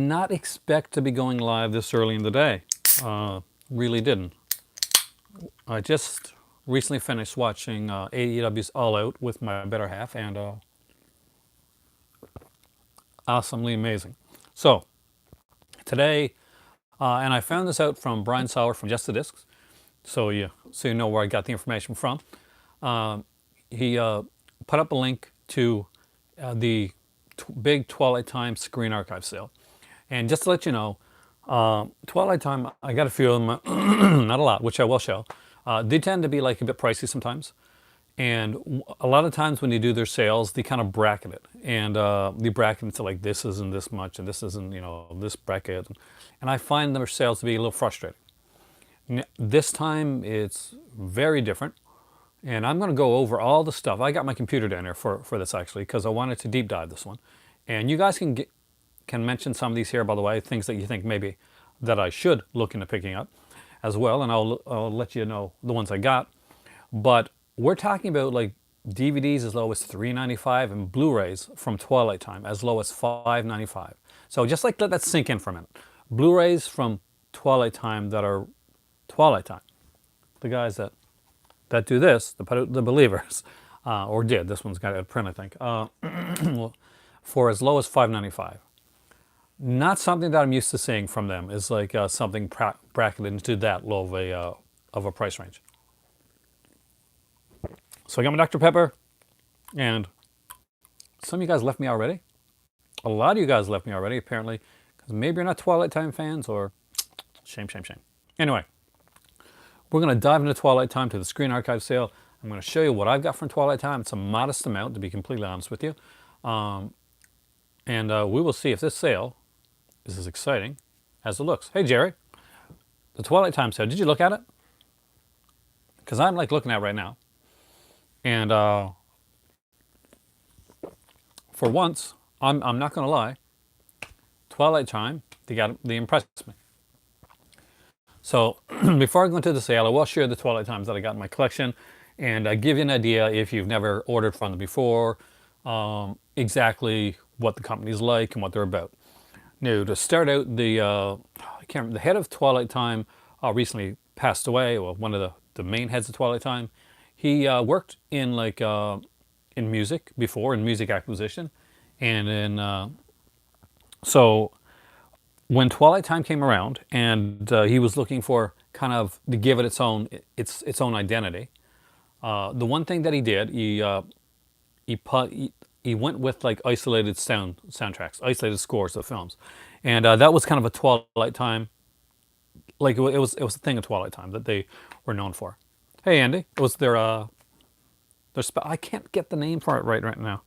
Not expect to be going live this early in the day. Really didn't. I just recently finished watching AEW's All Out with my better half, and awesomely amazing. So today, and I found this out from Brian Sauer from Just the Discs, so you know where I got the information from. He put up a link to the big Twilight Time Screen Archive sale. And just to let you know, Twilight Time, I got a few of them, not a lot, which I will show. They tend to be like a bit pricey sometimes. And a lot of times when you do their sales, they kind of bracket it. And they bracket it to like this isn't this much and this isn't, this bracket. And I find their sales to be a little frustrating. This time it's very different. And I'm going to go over all the stuff. I got my computer down here for this actually because I wanted to deep dive this one. And you guys can mention some of these here, by the way, things that you think maybe that I should look into picking up as well. And I'll let you know the ones I got. But we're talking about like DVDs as low as $3.95 and Blu-rays from Twilight Time as low as $5.95. So just like let that sink in for a minute. Blu-rays from Twilight Time that are Twilight Time. The guys that do this, the Believers, or did. This one's got a print, I think, for as low as $5.95. Not something that I'm used to seeing from them. Is like something bracketed into that low of a price range. So I got my Dr. Pepper, and some of you guys left me already. A lot of you guys left me already, apparently, because maybe you're not Twilight Time fans, or shame. Anyway, we're going to dive into Twilight Time to the Screen Archive sale. I'm going to show you what I've got from Twilight Time. It's a modest amount, to be completely honest with you. And we will see if this sale is as exciting as it looks. Hey, Jerry, the Twilight Time sale, did you look at it? Because I'm like looking at it right now. And for once, I'm not going to lie, Twilight Time, they impressed me. So before I go into the sale, I will share the Twilight Times that I got in my collection and give you an idea, if you've never ordered from them before, exactly what the company's like and what they're about. Now, to start out, the head of Twilight Time recently passed away. Well, one of the main heads of Twilight Time. He worked in in music before, in music acquisition, and in so when Twilight Time came around, and he was looking for kind of to give it its own identity. The one thing that he did, he went with like isolated soundtracks, isolated scores of films, and that was kind of a Twilight Time, like it was a thing of Twilight Time that they were known for. Hey Andy, it was their I can't get the name for it right now.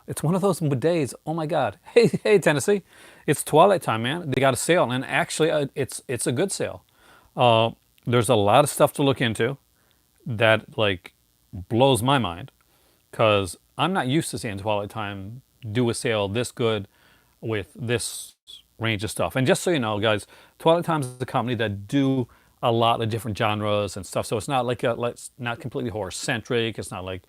It's one of those days. Oh my God! Hey Tennessee, it's Twilight Time, man. They got a sale, and actually it's a good sale. There's a lot of stuff to look into that like blows my mind, because I'm not used to seeing Twilight Time do a sale this good with this range of stuff. And just so you know, guys, Twilight Time is a company that do a lot of different genres and stuff. So it's not like not completely horror centric. It's not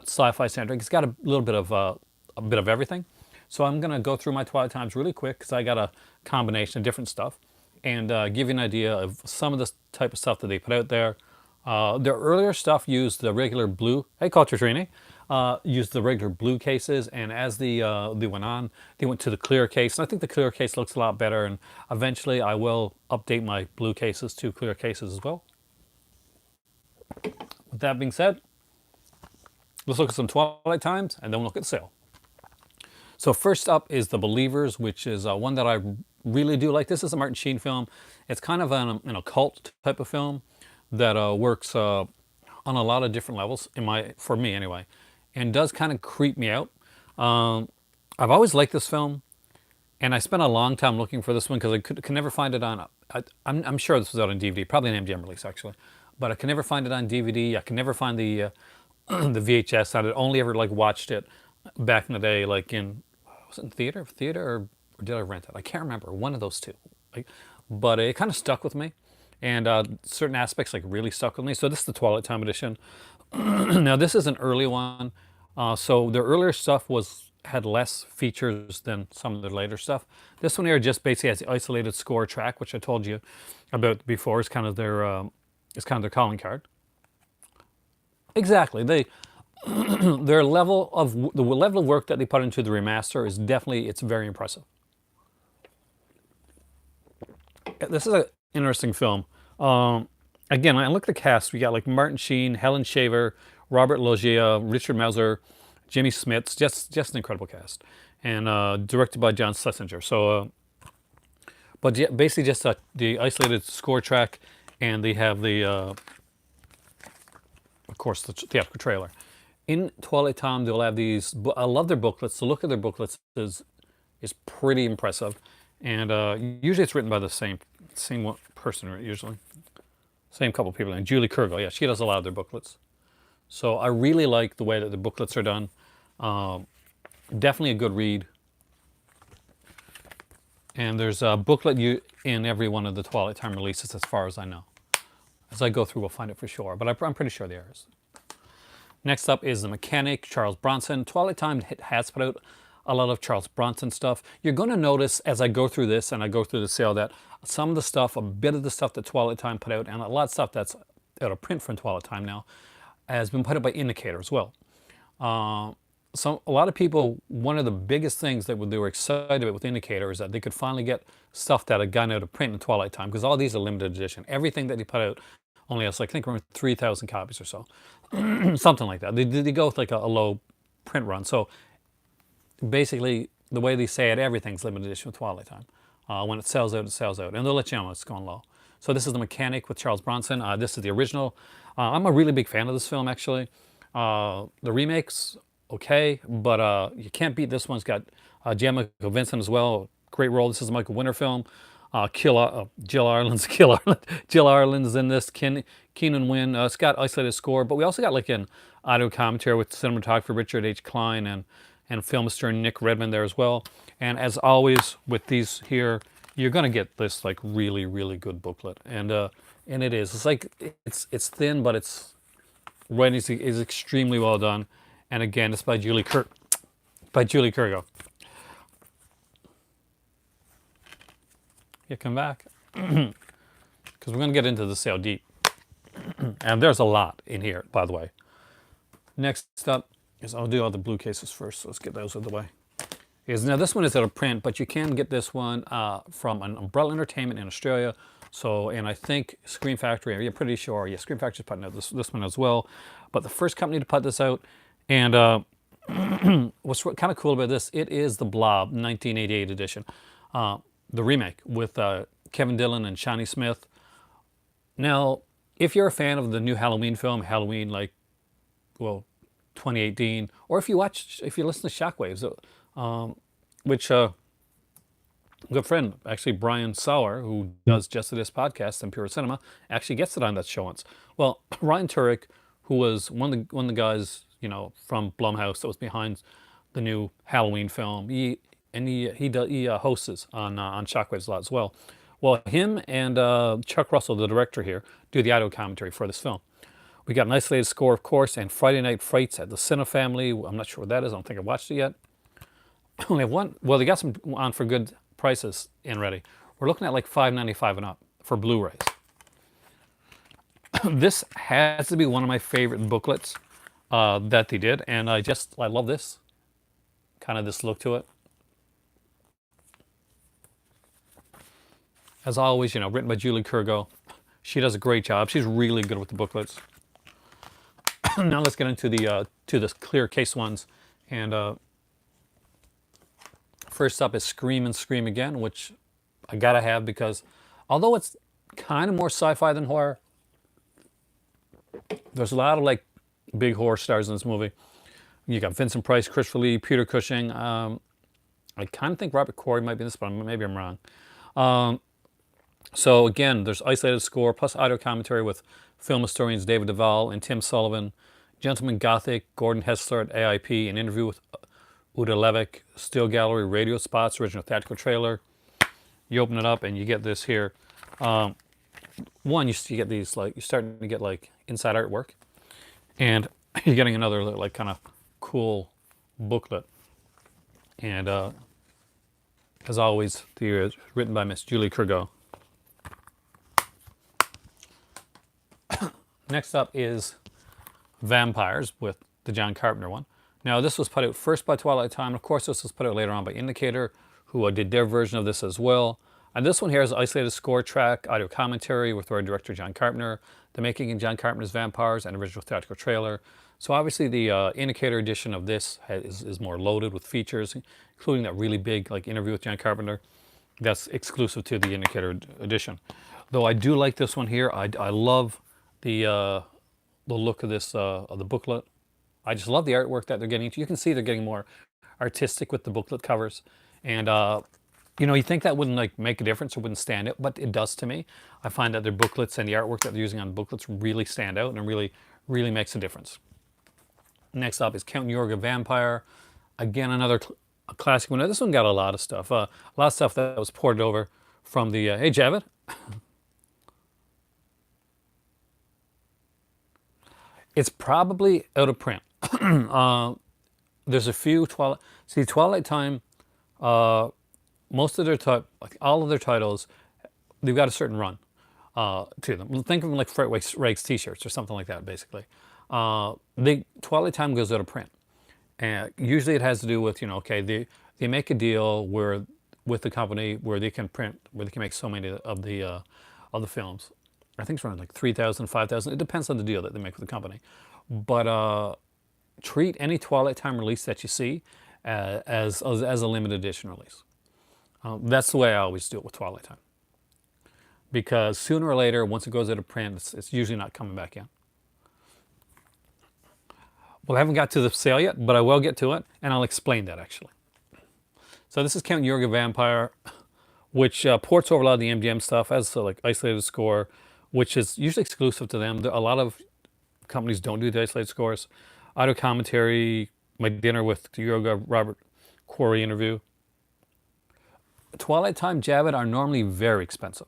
sci-fi centric. It's got a little bit of everything. So I'm gonna go through my Twilight Times really quick because I got a combination of different stuff, and give you an idea of some of the type of stuff that they put out there. Their earlier stuff used the regular blue. Hey, Culture Trini. Used the regular blue cases, and as they went on, they went to the clear case, and I think the clear case looks a lot better, and eventually I will update my blue cases to clear cases as well. With that being said, let's look at some Twilight Times, and then we'll look at the sale. So first up is The Believers, which is one that I really do like. This is a Martin Sheen film. It's kind of an occult type of film that works on a lot of different levels, for me anyway, and does kind of creep me out. I've always liked this film, and I spent a long time looking for this one because I could never find it on. I'm sure this was out on DVD, probably an MGM release actually, but I could never find it on DVD. I could never find the the VHS. I'd only ever like watched it back in the day, like was it in theater, or did I rent it? I can't remember. One of those two. But it kind of stuck with me, and certain aspects like really stuck with me. So this is the Twilight Time edition. Now this is an early one. So their earlier stuff had less features than some of the later stuff. This one here just basically has the isolated score track, which I told you about before. It's kind of their calling card. Exactly. Their level of the level of work that they put into the remaster is definitely, it's very impressive. This is an interesting film. Again, I look at the cast. We got like Martin Sheen, Helen Shaver, Robert Loggia, Richard Mauser, Jimmy Smits. Just an incredible cast, and directed by John Schlesinger. So, but yeah, basically just the isolated score track, and they have the, of course, the theatrical trailer. In Twilight Time, they'll have these. I love their booklets. The look of their booklets is pretty impressive, and usually it's written by the same person, usually same couple people. And Julie Kurgel, yeah, she does a lot of their booklets. So I really like the way that the booklets are done. Definitely a good read. And there's a booklet in every one of the Twilight Time releases, as far as I know. As I go through, we'll find it for sure, but I'm pretty sure there is. Next up is The Mechanic, Charles Bronson. Twilight Time has put out a lot of Charles Bronson stuff. You're going to notice as I go through this and I go through the sale that some of the stuff, a bit of the stuff that Twilight Time put out, and a lot of stuff that's out of print from Twilight Time now, has been put out by Indicator as well. So a lot of people, one of the biggest things that they were excited about with Indicator is that they could finally get stuff that had gone out of print in Twilight Time, because all these are limited edition. Everything that they put out only has, like, I think, around 3,000 copies or so. Something like that. They go with like a low print run. So basically, the way they say it, everything's limited edition with Twilight Time. When it sells out, it sells out. And they'll let you know it's going low. So this is The Mechanic with Charles Bronson. This is the original. I'm a really big fan of this film, actually. The remake's okay, but you can't beat this one. It's got Jan Michael Vincent as well. Great role. This is a Michael Winter film. Jill Ireland's Jill Ireland's in this. Keenan Wynn. It's got isolated score, but we also got like an audio commentary with cinematographer Richard H. Klein and film historian Nick Redmond there as well. And as always with these here, you're gonna get this like really, really good booklet, and it is. It's like it's thin, but it's writing is extremely well done. And again, it's by Julie Kurgel. Yeah, come back, because we're going to get into the sale deep. And there's a lot in here, by the way. Next up is, I'll do all the blue cases first, so let's get those out of the way. Now this one is out of print, but you can get this one from an Umbrella Entertainment in Australia. So, and I think Scream Factory, I'm pretty sure, yeah, Scream Factory's putting out this one as well. But the first company to put this out, and what's kind of cool about this, it is the Blob 1988 edition. The remake with Kevin Dillon and Shawnee Smith. Now, if you're a fan of the new Halloween film, Halloween, 2018, or if you listen to Shockwaves, which a good friend, actually Brian Sauer, who does Just This podcast and Pure Cinema, actually gets it on that show once. Well, Ryan Turek, who was one of the guys, from Blumhouse that was behind the new Halloween film, he hosts on Shockwaves a lot as well. Well, him and Chuck Russell, the director here, do the audio commentary for this film. We got an isolated score, of course, and Friday Night Frights at the Cine Family. I'm not sure what that is. I don't think I've watched it yet. Only have one. Well, they got some on for good prices and ready. We're looking at like $5.95 and up for Blu-rays. This has to be one of my favorite booklets that they did, and I love this. Kind of this look to it. As always, written by Julie Kurgel. She does a great job. She's really good with the booklets. Now let's get into the clear case ones. And first up is Scream and Scream Again, which I gotta have because although it's kind of more sci-fi than horror, there's a lot of like big horror stars in this movie. You got Vincent Price, Christopher Lee, Peter Cushing. I kind of think Robert Corey might be in this, but maybe I'm wrong. So again, there's isolated score plus audio commentary with film historians David Duvall and Tim Sullivan, Gentleman Gothic, Gordon Hessler at AIP, an interview with Uda Levick, still gallery, radio spots, original theatrical trailer. You open it up and you get this here. One, you get these you're starting to get like inside artwork, and you're getting another like kind of cool booklet. And as always, the written by Miss Julie Kurgo. Next up is Vampires with the John Carpenter one. Now this was put out first by Twilight Time. Of course, this was put out later on by Indicator, who did their version of this as well. And this one here is an isolated score track, audio commentary with our director John Carpenter, the making of John Carpenter's Vampires, and original theatrical trailer. So obviously the Indicator edition of this is more loaded with features, including that really big like interview with John Carpenter. That's exclusive to the Indicator edition. Though I do like this one here. I love the look of this of the booklet. I just love the artwork that they're getting. You can see they're getting more artistic with the booklet covers, and you think that wouldn't like make a difference or wouldn't stand out, but it does to me. I find that their booklets and the artwork that they're using on booklets really stand out and really makes a difference. Next up is Count Eureka Vampire. Again, another classic one. Now, this one got a lot of stuff. A lot of stuff that was ported over from the. Hey, Javid. It's probably out of print. There's a few Twilight. See, Twilight Time. Most of their like all of their titles, they've got a certain run to them. Think of them like Fright Rags T-shirts or something like that, basically. Twilight Time goes out of print, and usually it has to do with okay, they make a deal with the company where they can make so many of the films. I think it's around like 3,000, 5,000. It depends on the deal that they make with the company. But treat any Twilight Time release that you see as a limited edition release. That's the way I always do it with Twilight Time. Because sooner or later, once it goes out of print, it's usually not coming back in. Well, I haven't got to the sale yet, but I will get to it, and I'll explain that actually. So this is Count Eureka Vampire, which ports over a lot of the MGM stuff as like isolated score, which is usually exclusive to them. A lot of companies don't do the isolated scores. Audio commentary, my dinner with the Eureka Robert Quarry interview. Twilight Time Javid are normally very expensive.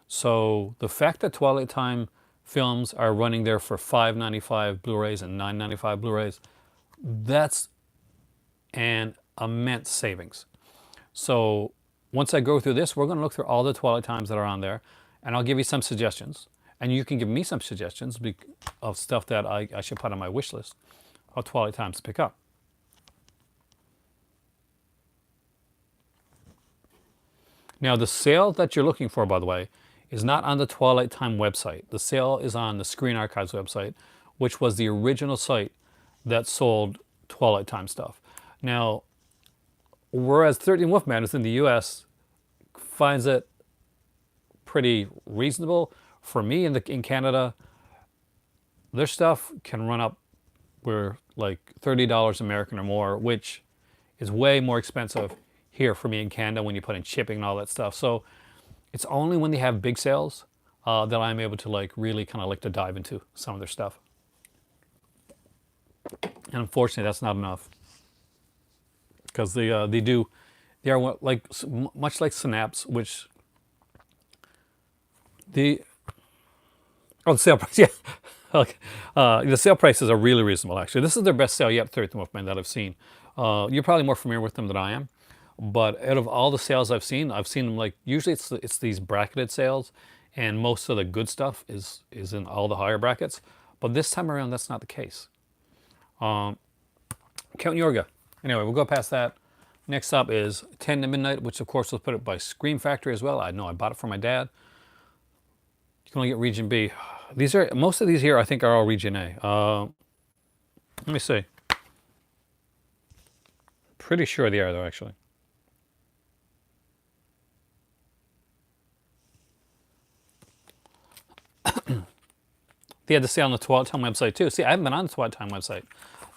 So the fact that Twilight Time films are running there for $5.95 Blu-rays and $9.95 Blu-rays, that's an immense savings. So once I go through this, we're going to look through all the Twilight Times that are on there, and I'll give you some suggestions. And you can give me some suggestions of stuff that I should put on my wish list of Twilight Times to pick up. Now, the sale that you're looking for, by the way, is not on the Twilight Time website. The sale is on the Screen Archives website, which was the original site that sold Twilight Time stuff. Now, whereas 13 Wolfman is in the US, finds it pretty reasonable. For me in Canada, their stuff can run up where like $30 American or more, which is way more expensive here for me in Canada when you put in shipping and all that stuff. So it's only when they have big sales that I'm able to like really kind of like to dive into some of their stuff. And unfortunately, that's not enough because they are like much like Synapse, which the sale price, yeah. Okay. The sale prices are really reasonable, actually. This is their best sale yet, 13th Wolfman, that I've seen. You're probably more familiar with them than I am. But out of all the sales I've seen them like, usually it's these bracketed sales, and most of the good stuff is in all the higher brackets. But this time around, that's not the case. Count Eureka. Anyway, we'll go past that. Next up is 10 to Midnight, which of course was put up by Scream Factory as well. I know I bought it for my dad. You can only get Region B. Most of these here I think are all Region A. Let me see. Pretty sure they are though, actually. They had the sale on the Twilight Time website too. See, I haven't been on the Twilight Time website.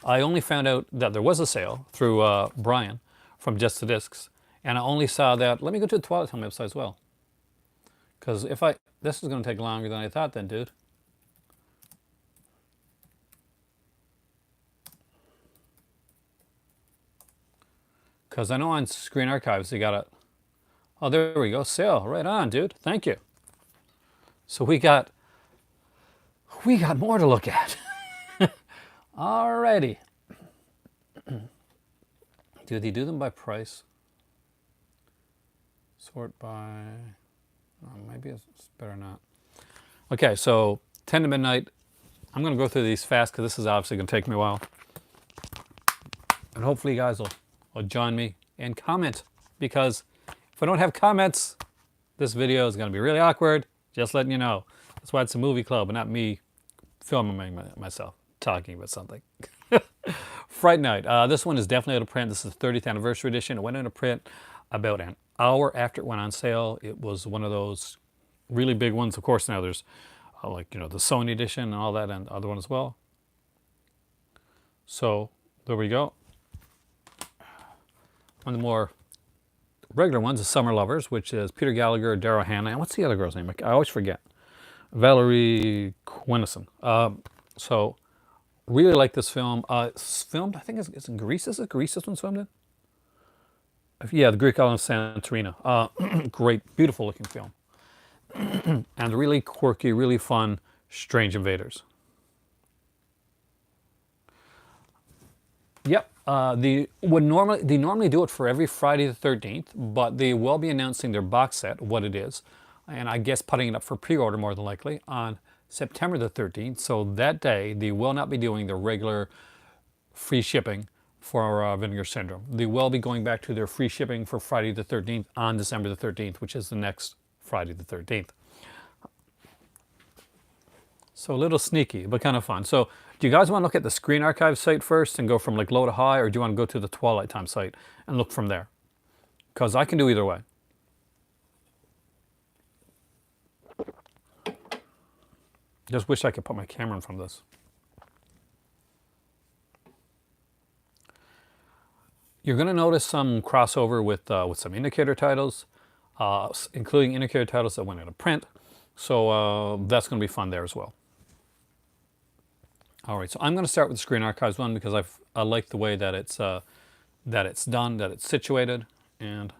I only found out that there was a sale through Brian from Just the Discs, and I only saw that. Let me go to the Twilight Time website as well, because this is going to take longer than I thought. Then, dude. Because I know on Screen Archives they got it. Oh, there we go. Sale. Right on, dude. Thank you. So we got more to look at. Alrighty. Do they do them by price? Sort by... Oh, maybe it's better not. Okay, so 10 to midnight. I'm going to go through these fast because this is obviously going to take me a while. And hopefully you guys will join me and comment, because if I don't have comments, this video is going to be really awkward. Just letting you know. That's why it's a movie club and not me filming myself talking about something. Fright Night. This one is definitely out of print. This is the 30th anniversary edition. It went into print about an hour after it went on sale. It was one of those really big ones. Of course, now there's like, you know, the Sony edition and all that, and the other one as well. So there we go. One of the more regular ones is Summer Lovers, which is Peter Gallagher, Daryl Hannah, and what's the other girl's name? I always forget. Valerie Quennison. So really like this film. It's filmed, I think it's in Greece. Is it Greece this one's filmed in? Yeah, the Greek island of Santorini. Great, beautiful looking film. And really quirky, really fun, strange invaders. Yep. They normally do it for every Friday the 13th, but they will be announcing their box set, what it is, and I guess putting it up for pre-order more than likely on September the 13th. So that day, they will not be doing the regular free shipping for Vinegar Syndrome. They will be going back to their free shipping for Friday the 13th on December the 13th, which is the next Friday the 13th. So a little sneaky, but kind of fun. So do you guys want to look at the Screen Archive site first and go from like low to high, or do you want to go to the Twilight Time site and look from there? Because I can do either way. Just wish I could put my camera in front of this. You're going to notice some crossover with some indicator titles, including indicator titles that went out of print. So that's going to be fun there as well. All right, so I'm going to start with the Screen Archives one because I like the way that it's done, that it's situated, and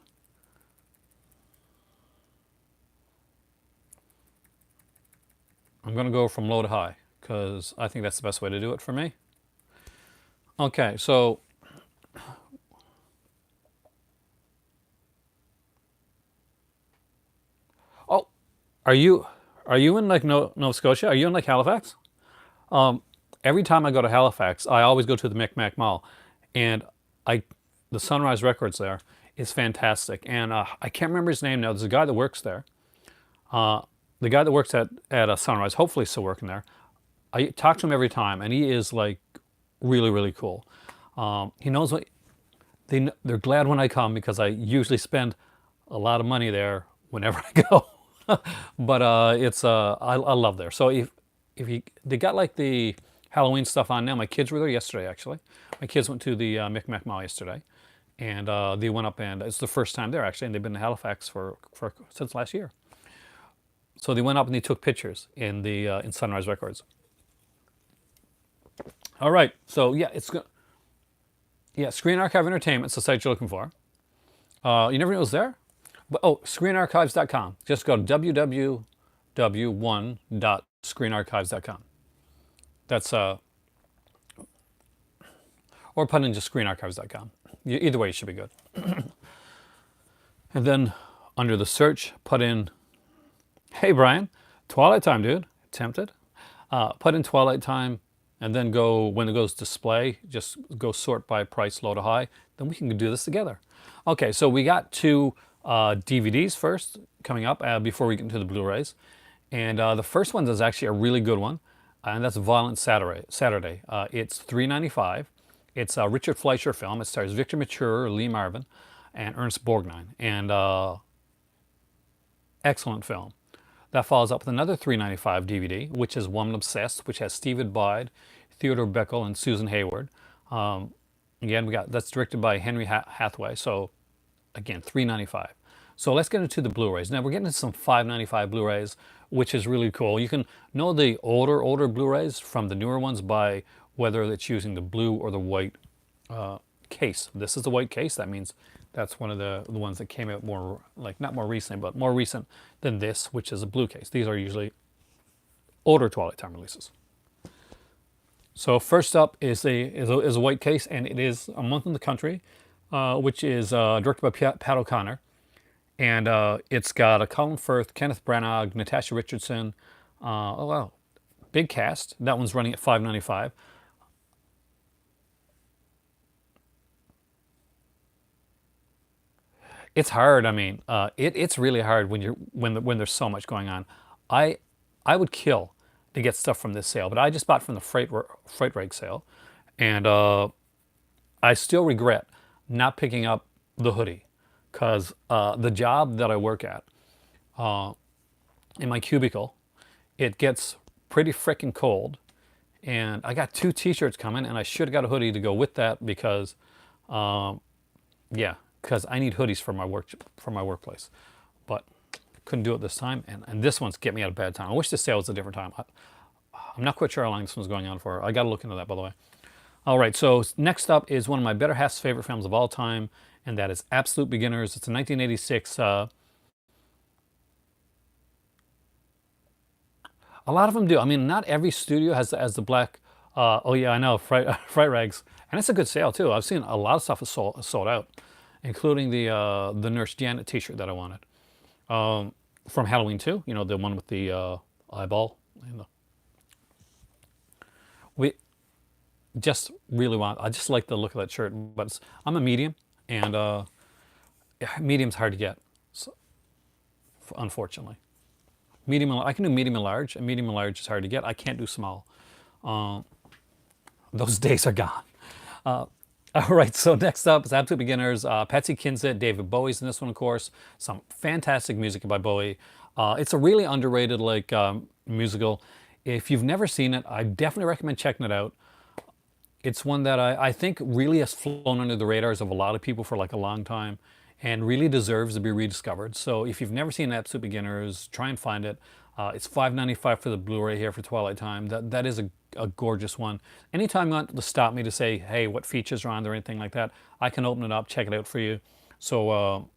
I'm going to go from low to high because I think that's the best way to do it for me. Okay, so oh, are you in like Nova Scotia? Are you in like Halifax? Every time I go to Halifax, I always go to the Micmac Mall, and the Sunrise Records there is fantastic. And I can't remember his name now. There's a guy that works there. The guy that works at Sunrise, hopefully still working there. I talk to him every time, and he is like really, really cool. He knows what they're glad when I come because I usually spend a lot of money there whenever I go. But I love there. So if they got like the Halloween stuff on now. My kids were there yesterday, actually. My kids went to the Micmac Mall yesterday, and they went up, and it's the first time there actually, and they've been in Halifax since last year. So they went up and they took pictures in Sunrise Records. All right, so yeah, Screen Archive Entertainment's the site you're looking for. You never knew it was there? But screenarchives.com. Just go to www.1.screenarchives.com. That's or put in just screenarchives.com. Either way, you should be good. And then under the search, put in, hey Brian, Twilight Time, dude. Tempted. Put in Twilight Time, and then go, when it goes display, just go sort by price, low to high. Then we can do this together. Okay, so we got two DVDs first coming up before we get into the Blu-rays. And the first one is actually a really good one, and that's Violent Saturday. It's $3.95. It's a Richard Fleischer film. It stars Victor Mature, Lee Marvin, and Ernst Borgnine. And excellent film. That follows up with another $3.95 DVD, which is Woman Obsessed, which has Steve Bide, Theodore Beckel, and Susan Hayward. Again, that's directed by Henry Hathaway. So again, $3.95. So let's get into the Blu-rays. Now we're getting into some $5.95 Blu-rays, which is really cool. You can know the older Blu-rays from the newer ones by whether it's using the blue or the white case. This is the white case. That means that's one of the ones that came out more, like not more recently, but more recent than this, which is a blue case. These are usually older Twilight Time releases. So first up is a white case, and it is A Month in the Country, which is directed by Pat O'Connor, and it's got a Colin Firth, Kenneth Branagh, Natasha Richardson. Oh wow, big cast. That one's running at $5.95. It's hard. I mean, it's really hard when when there's so much going on. I I would kill to get stuff from this sale, but I just bought from the Fright Rag sale, and I still regret not picking up the hoodie because the job that I work at in my cubicle, it gets pretty freaking cold, and I got two T-shirts coming, and I should have got a hoodie to go with that because yeah, because I need hoodies for my workplace, but couldn't do it this time. And this one's get me at a bad time. I wish the sale was a different time. I'm not quite sure how long this one's going on for. I got to look into that, by the way. All right, so next up is one of my better half's favorite films of all time, and that is Absolute Beginners. It's a 1986. A lot of them do. I mean, not every studio has the black. Oh yeah, I know, Fright Rags, and it's a good sale too. I've seen a lot of stuff is sold out, including the Nurse Janet T-shirt that I wanted from Halloween 2. You know, the one with the eyeball. And we just really want. I just like the look of that shirt, but I'm a medium, and medium's hard to get, so, unfortunately. Medium, I can do medium and large, and medium and large is hard to get. I can't do small. Uh, those days are gone. All right, so next up is Absolute Beginners. Patsy Kensit, David Bowie's in this one, of course. Some fantastic music by Bowie. It's a really underrated musical. If you've never seen it, I definitely recommend checking it out. It's one that I think really has flown under the radars of a lot of people for like a long time and really deserves to be rediscovered. So if you've never seen Absolute Beginners, try and find it. It's $5.95 for the Blu-ray here for Twilight Time. That is a gorgeous one. Anytime you want to stop me to say, hey, what features are on there or anything like that, I can open it up, check it out for you. So,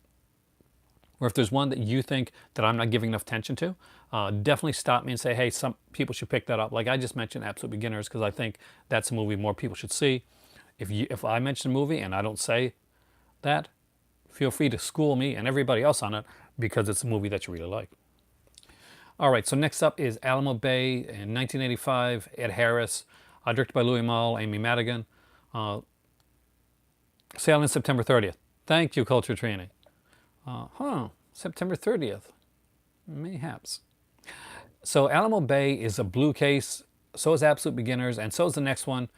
or if there's one that you think that I'm not giving enough attention to, definitely stop me and say, hey, some people should pick that up. Like I just mentioned Absolute Beginners because I think that's a movie more people should see. If I mention a movie and I don't say that, feel free to school me and everybody else on it because it's a movie that you really like. All right, so next up is Alamo Bay in 1985. Ed Harris, directed by Louis Malle, Amy Madigan. Sale in September 30th. Thank you, Culture Training. September 30th. Mayhaps. So Alamo Bay is a blue case. So is Absolute Beginners, and so is the next one,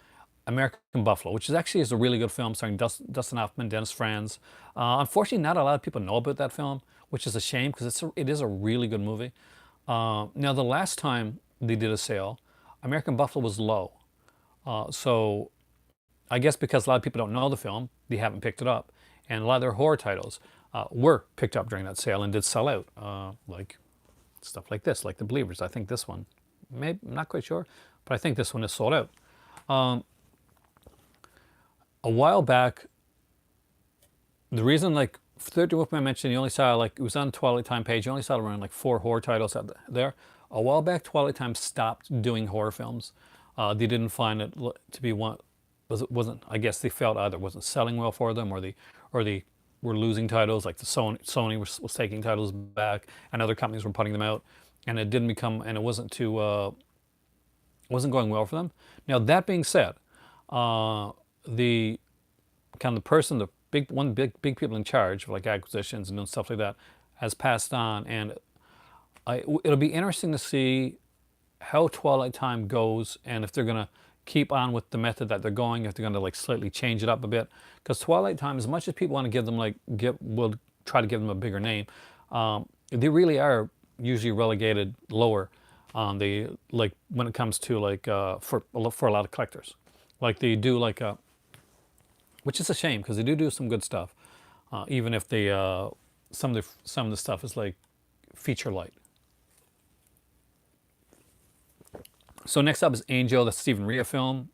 American Buffalo, which is a really good film starring Dustin Hoffman, Dennis Franz. Unfortunately, not a lot of people know about that film, which is a shame because it is a really good movie. Now, the last time they did a sale, American Buffalo was low. So I guess because a lot of people don't know the film, they haven't picked it up. And a lot of their horror titles were picked up during that sale and did sell out, like stuff like this, like The Believers. I think this one, maybe, I'm not quite sure, but I think this one is sold out. A while back, the reason like 13 Wolfman I mentioned, you only saw like, it was on the Twilight Time page, you only saw around like 4 horror titles out there. A while back, Twilight Time stopped doing horror films. They didn't find it to be one, wasn't, I guess they felt either wasn't selling well for them or they were losing titles, like the Sony was taking titles back and other companies were putting them out, and it didn't become, and it wasn't going well for them. Now that being said, the kind of the person, the big people in charge of like acquisitions and doing stuff like that has passed on, and it'll be interesting to see how Twilight Time goes and if they're gonna keep on with the method that they're going, if they're gonna like slightly change it up a bit. Because Twilight Time, as much as people want to give them we'll try to give them a bigger name, they really are usually relegated lower on the, like when it comes to like for a lot of collectors. Like they do like which is a shame because they do some good stuff, even if they some of the stuff is like feature light. So next up is Angel, the Stephen Rea film,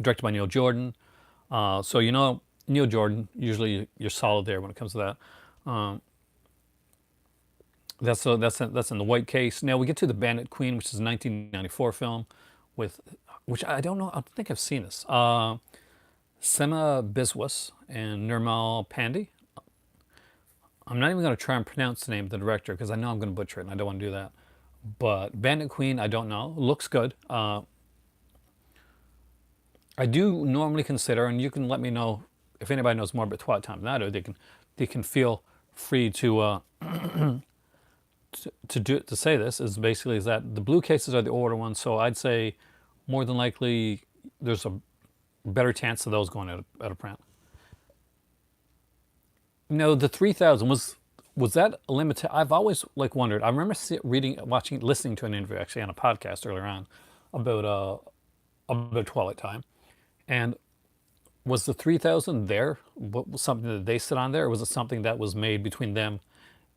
directed by Neil Jordan. So you know Neil Jordan, usually you're solid there when it comes to that. That's in the white case. Now we get to The Bandit Queen, which is a 1994 film with, which I don't know, I don't think I've seen this. Sema Biswas and Nirmal Pandey. I'm not even going to try and pronounce the name of the director because I know I'm going to butcher it and I don't want to do that. But Bandit Queen, I don't know. Looks good. I do normally consider, and you can let me know if anybody knows more about Twilight Time than I do. They can feel free to say this. Is basically is that the blue cases are the older ones, so I'd say more than likely there's a better chance of those going out of print. No, the 3000 was that limited? I've always like wondered. I remember reading, watching, listening to an interview actually on a podcast earlier on about Twilight Time, and was the 3000 there? What was something that they sit on there, or was it something that was made between them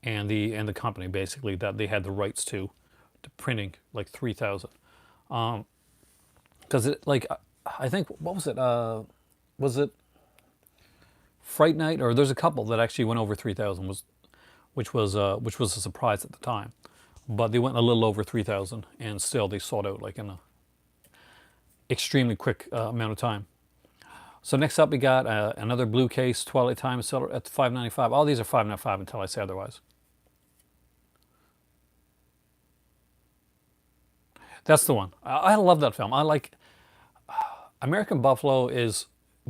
and the company basically that they had the rights to printing like 3000? Because it like I think what was it Fright Night, or there's a couple that actually went over 3000, which was a surprise at the time, but they went a little over 3000 and still they sold out like in a extremely quick amount of time. So next up we got another blue case Twilight Time seller at $5.95. All these are $5.95 until I say otherwise. That's the one. I love that film. I like American Buffalo is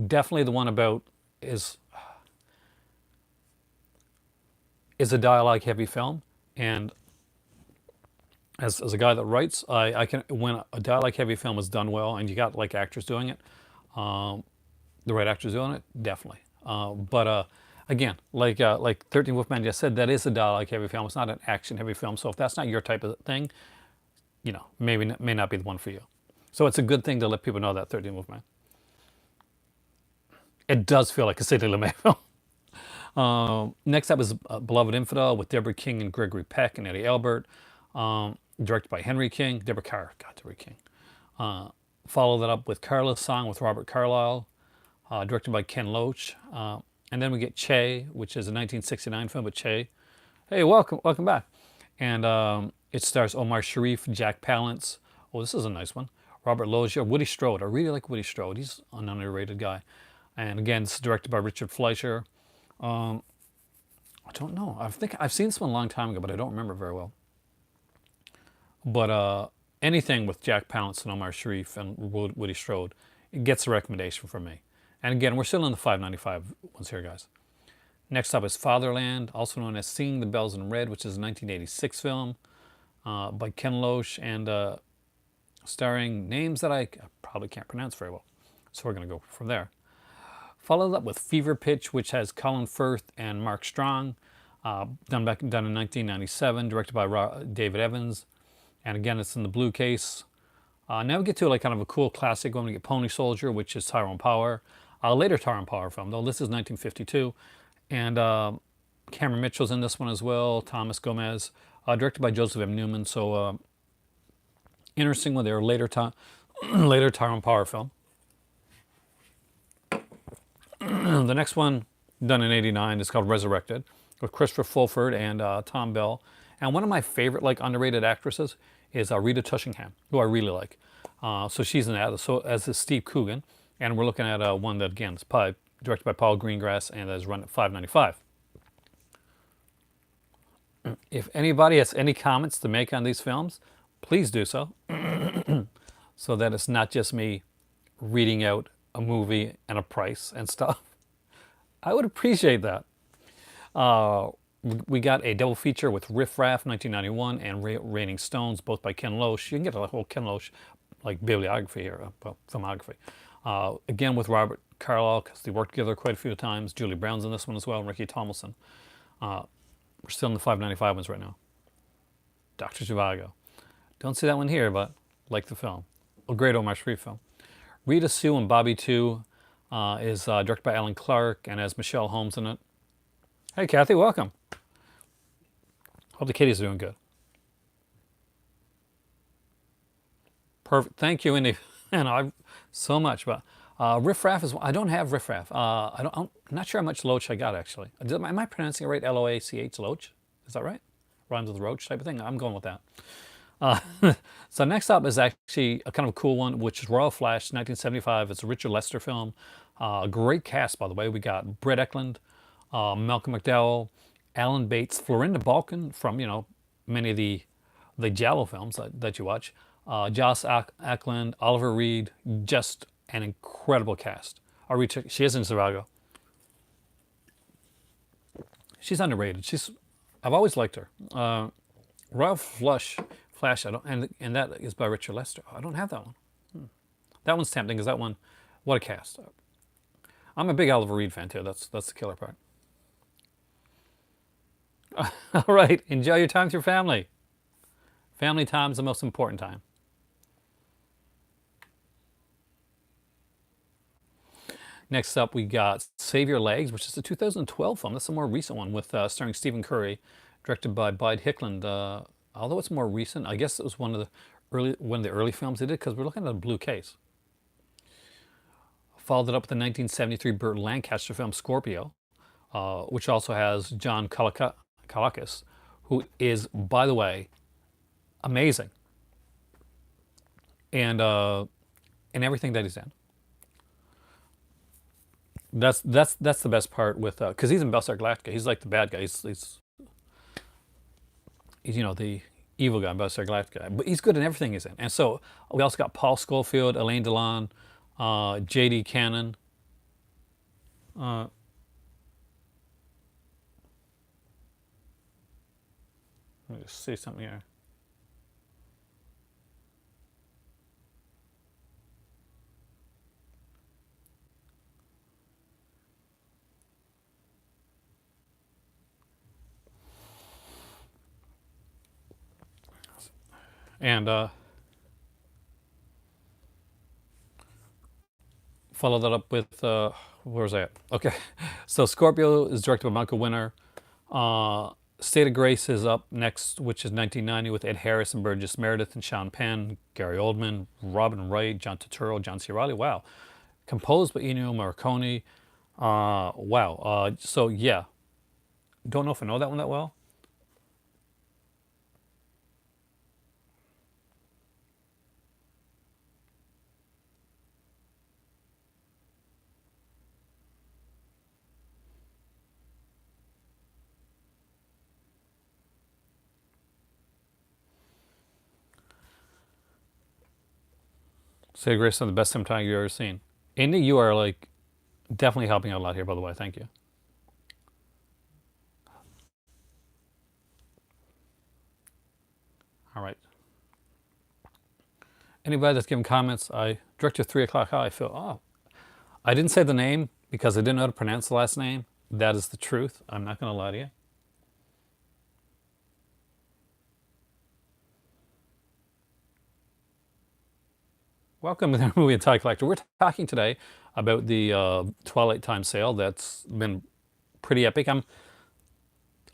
definitely the one about is is a dialogue heavy film, and as a guy that writes, I can when a dialogue heavy film is done well and you got like actors doing it, the right actors doing it, definitely. But again, like 13 Wolfman just said, that is a dialogue heavy film. It's not an action heavy film. So if that's not your type of thing, maybe may not be the one for you. So it's a good thing to let people know that 13 Wolfman. It does feel like a Sidney Lumet film. Next up is Beloved Infidel with Deborah King and Gregory Peck and Eddie Albert. Directed by Henry King. Deborah Carr. God, Deborah King. Follow that up with Carla's Song with Robert Carlyle. Directed by Ken Loach. And then we get Che, which is a 1969 film with Che. Hey, welcome back. And it stars Omar Sharif, Jack Palance. Oh, this is a nice one. Robert Loggia, Woody Strode. I really like Woody Strode. He's an underrated guy. And again, this is directed by Richard Fleischer. I don't know. I think I've seen this one a long time ago, but I don't remember very well. But anything with Jack Palance and Omar Sharif and Woody Strode, it gets a recommendation from me. And again, we're still in the $5.95 ones here, guys. Next up is Fatherland, also known as Singing the Bells in Red, which is a 1986 film by Ken Loach and starring names that I probably can't pronounce very well. So we're going to go from there. Followed up with Fever Pitch, which has Colin Firth and Mark Strong, done in 1997, directed by David Evans. And again, it's in the blue case. Now we get to like kind of a cool classic one. We get Pony Soldier, which is Tyrone Power. A later Tyrone Power film, though. This is 1952. And Cameron Mitchell's in this one as well. Thomas Gomez. Directed by Joseph M. Newman. So interesting one there. Later Tyrone Power film. The next one, done in '89, is called Resurrected, with Christopher Fulford and Tom Bell. And one of my favorite, like, underrated actresses is Rita Tushingham, who I really like. So she's in that, so as is Steve Coogan. And we're looking at one that, again, is directed by Paul Greengrass and is run at $5.95. If anybody has any comments to make on these films, please do so. So that it's not just me reading out a movie and a price and stuff. I would appreciate that. We got a double feature with Riff Raff 1991 and Raining Stones, both by Ken Loach. You can get a whole Ken Loach like bibliography here, well, filmography. Again with Robert Carlyle, because they worked together quite a few times. Julie Brown's in this one as well, and Ricky Tomlinson. We're still in the $5.95 ones right now. Dr. Zhivago. Don't see that one here, but like the film. A great Omar Sharif film. Rita Sue and Bobby 2 is directed by Alan Clark and has Michelle Holmes in it. Hey, Kathy, welcome. Hope the kitties are doing good. Perfect. Thank you, Indy. And I so much. But Riff Raff is. I don't have Riff Raff. I'm not sure how much Loach I got actually. Am I pronouncing it right? Loach, Loach. Is that right? Rhymes with Roach type of thing. I'm going with that. So next up is actually a kind of a cool one, which is Royal Flash, 1975. It's a Richard Lester film. Great cast, by the way. We got Britt Eklund, Malcolm McDowell, Alan Bates, Florinda Balkan from many of the Giallo films that you watch. Joss Ackland, Oliver Reed, just an incredible cast. She is in Zarago. She's underrated. I've always liked her. Royal Flash. I don't, and that is by Richard Lester. I don't have that one. That one's tempting because that one, what a cast. I'm a big Oliver Reed fan too. That's the killer part. All right, enjoy your time with your family. Family time is the most important time. Next up, we got Save Your Legs, which is a 2012 film. That's a more recent one with starring Stephen Curry, directed by Bide Hickland. Although it's more recent, I guess it was one of the early films they did because we're looking at a blue case. Followed it up with the 1973 Burt Lancaster film Scorpio, which also has John Kalakis, who is, by the way, amazing, and in everything that he's in. That's the best part with because he's in Battlestar Galactica. He's like the bad guy. He's the evil guy in Battlestar Galactica, but he's good in everything he's in. And so we also got Paul Scofield, Elaine Delon, J.D. Cannon. Let me just see something here. And follow that up with where's that? Okay, so Scorpio is directed by Michael Winner. State of Grace is up next, which is 1990 with Ed Harris and Burgess Meredith and Sean Penn, Gary Oldman, Robin Wright, John Turturro, John C. Reilly. Wow, composed by Ennio Morricone. Wow. So yeah, don't know if I know that one that well. Say Grace on the best cinematography you've ever seen. Indy, you are like definitely helping out a lot here, by the way. Thank you. All right. Anybody that's giving comments, I director 3 o'clock high. I feel I didn't say the name because I didn't know how to pronounce the last name. That is the truth. I'm not going to lie to you. Welcome to the movie and Tie Collector. We're talking today about the Twilight Time sale that's been pretty epic. A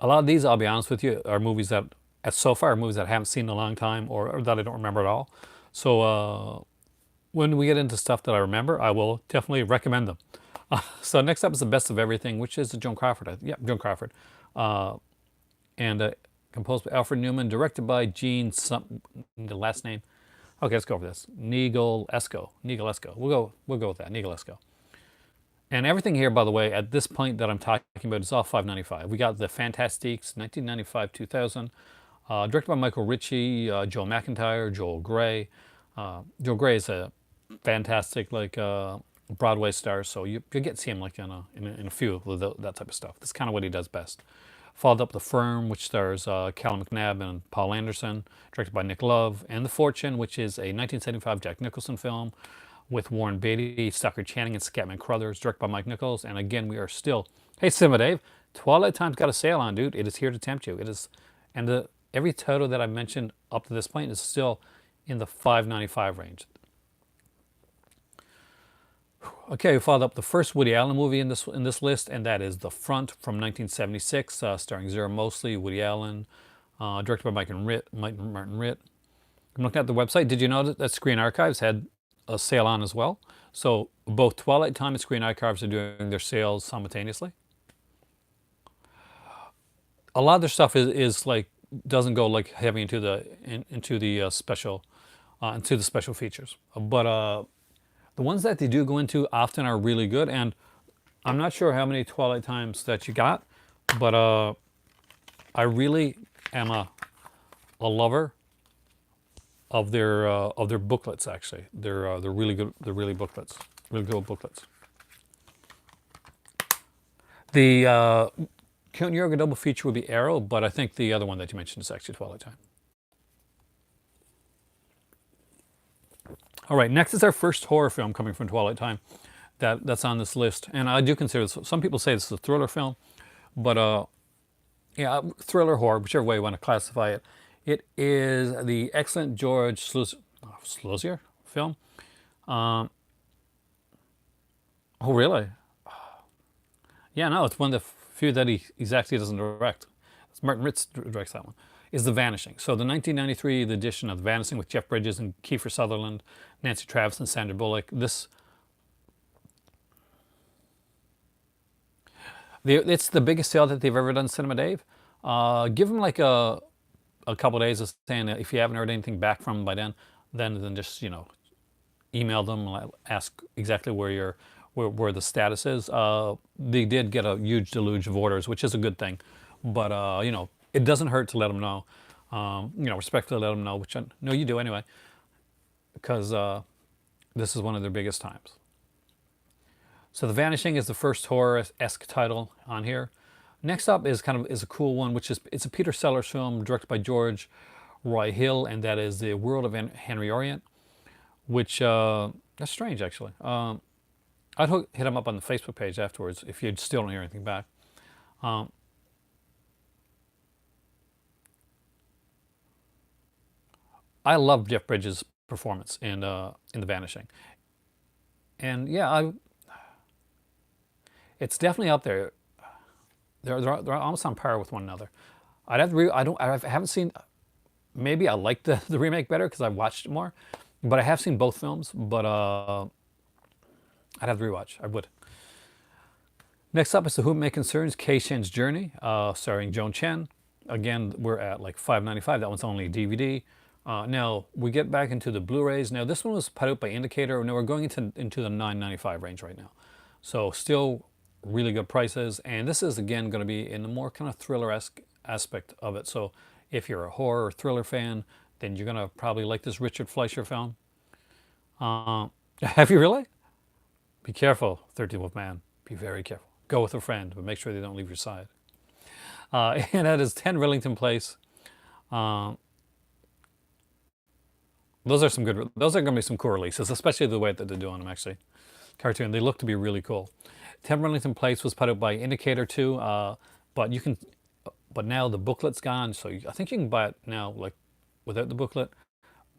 lot of these, I'll be honest with you, are movies that, so far, movies that I haven't seen in a long time or that I don't remember at all. So when we get into stuff that I remember, I will definitely recommend them. So next up is the best of everything, which is Joan Crawford. Yeah, Joan Crawford, and composed by Alfred Newman, directed by Gene. The last name. Okay, let's go over this. Negulesco. We'll go with that. Negulesco. And everything here, by the way, at this point that I'm talking about is all $5.95. We got the Fantastiques, 1995, 2000, directed by Michael Ritchie, Joel McIntyre, Joel Grey. Joel Grey is a fantastic Broadway star, so you get to see him like in a few of that type of stuff. That's kind of what he does best. Followed up The Firm, which stars Callum McNabb and Paul Anderson, directed by Nick Love, and The Fortune, which is a 1975 Jack Nicholson film with Warren Beatty, Stockard Channing, and Scatman Crothers, directed by Mike Nichols. And again, we are still, hey Simba Dave, Twilight Time's got a sale on, dude. It is here to tempt you. It is, and every title that I've mentioned up to this point is still in the $5.95 range. Okay, we followed up the first Woody Allen movie in this list, and that is The Front from 1976, starring Zara Mosley, Woody Allen, directed by Martin Ritt. I'm looking at the website. Did you know that Screen Archives had a sale on as well? So both Twilight Time and Screen Archives are doing their sales simultaneously. A lot of their stuff is like doesn't go like heavy into the special features, but The ones that they do go into often are really good, and I'm not sure how many Twilight Times that you got, but I really am a lover of their booklets. Actually, they're really good. They're really booklets, really good booklets. The Count Eureka double feature would be Arrow, but I think the other one that you mentioned is actually Twilight Time. All right, next is our first horror film coming from Twilight Time. That's on this list, and I do consider this. Some people say this is a thriller film, but yeah, thriller horror, whichever way you want to classify it. It is the excellent George Sluzier film. Oh, really? Yeah, no, it's one of the few that he's actually doesn't direct. It's Martin Ritz directs that one. Is The Vanishing. So the 1993 edition of The Vanishing with Jeff Bridges and Kiefer Sutherland, Nancy Travis, and Sandra Bullock. It's the biggest sale that they've ever done, Cinema Dave. Give them like a couple of days of saying that if you haven't heard anything back from them by then just email them and ask exactly where the status is. They did get a huge deluge of orders, which is a good thing, but it doesn't hurt to let them know. Respectfully let them know, which I know you do anyway, because this is one of their biggest times. So The Vanishing is the first horror-esque title on here. Next up is a cool one, which is it's a Peter Sellers film directed by George Roy Hill, and that is The World of Henry Orient, which that's strange actually. I'd hit him up on the Facebook page afterwards if you still don't hear anything back. I love Jeff Bridges' performance in The Vanishing, and yeah, it's definitely up there. They're almost on par with one another. I'd have to I haven't seen. Maybe I like the remake better because I've watched it more, but I have seen both films. But I'd have to rewatch. I would. Next up is The Whom It May Concerns, Kei Shen's Journey, starring Joan Chen. Again, we're at like $5.95. That one's only DVD. Now we get back into the Blu-rays. Now this one was put out by Indicator. Now we're going into the $9.95 range right now. So still really good prices. And this is again going to be in the more kind of thriller-esque aspect of it. So if you're a horror or thriller fan, then you're going to probably like this Richard Fleischer film. Have you really? Be careful, 13th Wolf Man. Be very careful. Go with a friend, but make sure they don't leave your side. And that is 10 Rillington Place. Those are going to be some cool releases, especially the way that they're doing them, actually. Cartoon, they look to be really cool. 10 Rillington Place was put out by Indicator too, but now the booklet's gone, so I think you can buy it now, like, without the booklet.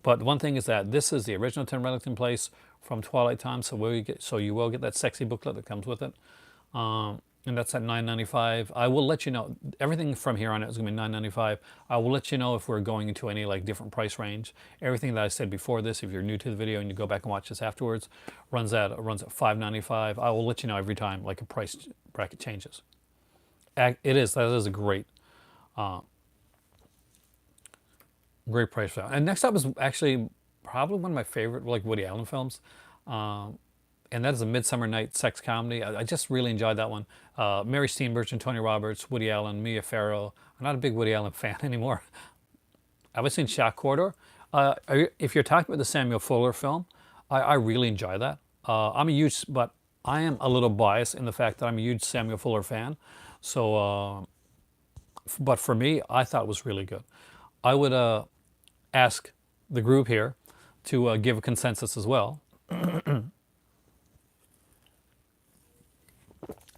But one thing is that this is the original 10 Rillington Place from Twilight Time, so you will get that sexy booklet that comes with it. And that's at $9.95. I will let you know, everything from here on out is going to be $9.95. I will let you know if we're going into any like different price range. Everything that I said before this, if you're new to the video and you go back and watch this afterwards, runs at $5.95. I will let you know every time like a price bracket changes. That is a great price film. And next up is actually probably one of my favorite like Woody Allen films. And that is A Midsummer Night Sex Comedy. I just really enjoyed that one. Mary Steenburgen, Tony Roberts, Woody Allen, Mia Farrow. I'm not a big Woody Allen fan anymore. I've seen Shock Corridor. If you're talking about the Samuel Fuller film, I really enjoy that. But I am a little biased in the fact that I'm a huge Samuel Fuller fan. So, but for me, I thought it was really good. I would ask the group here to give a consensus as well.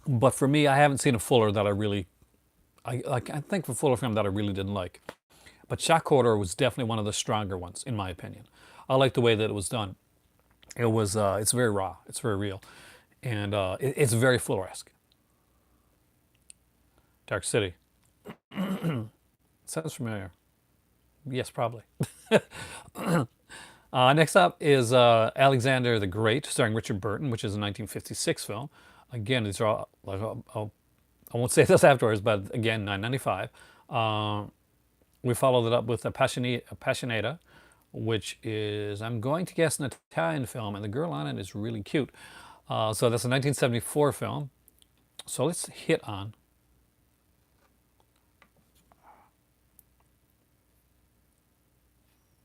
But for me, I haven't seen a Fuller that I think a Fuller film that I really didn't like. But Shock Corridor was definitely one of the stronger ones, in my opinion. I like the way that it was done. It's very raw, it's very real, and it's very Fuller-esque. Dark City. Sounds familiar. Yes, probably. Next up is Alexander the Great, starring Richard Burton, which is a 1956 film. Again, these are all, I won't say this afterwards, but again, $9.95. We followed it up with Appassionata, which is, I'm going to guess, an Italian film, and the girl on it is really cute. So that's a 1974 film. So let's hit on.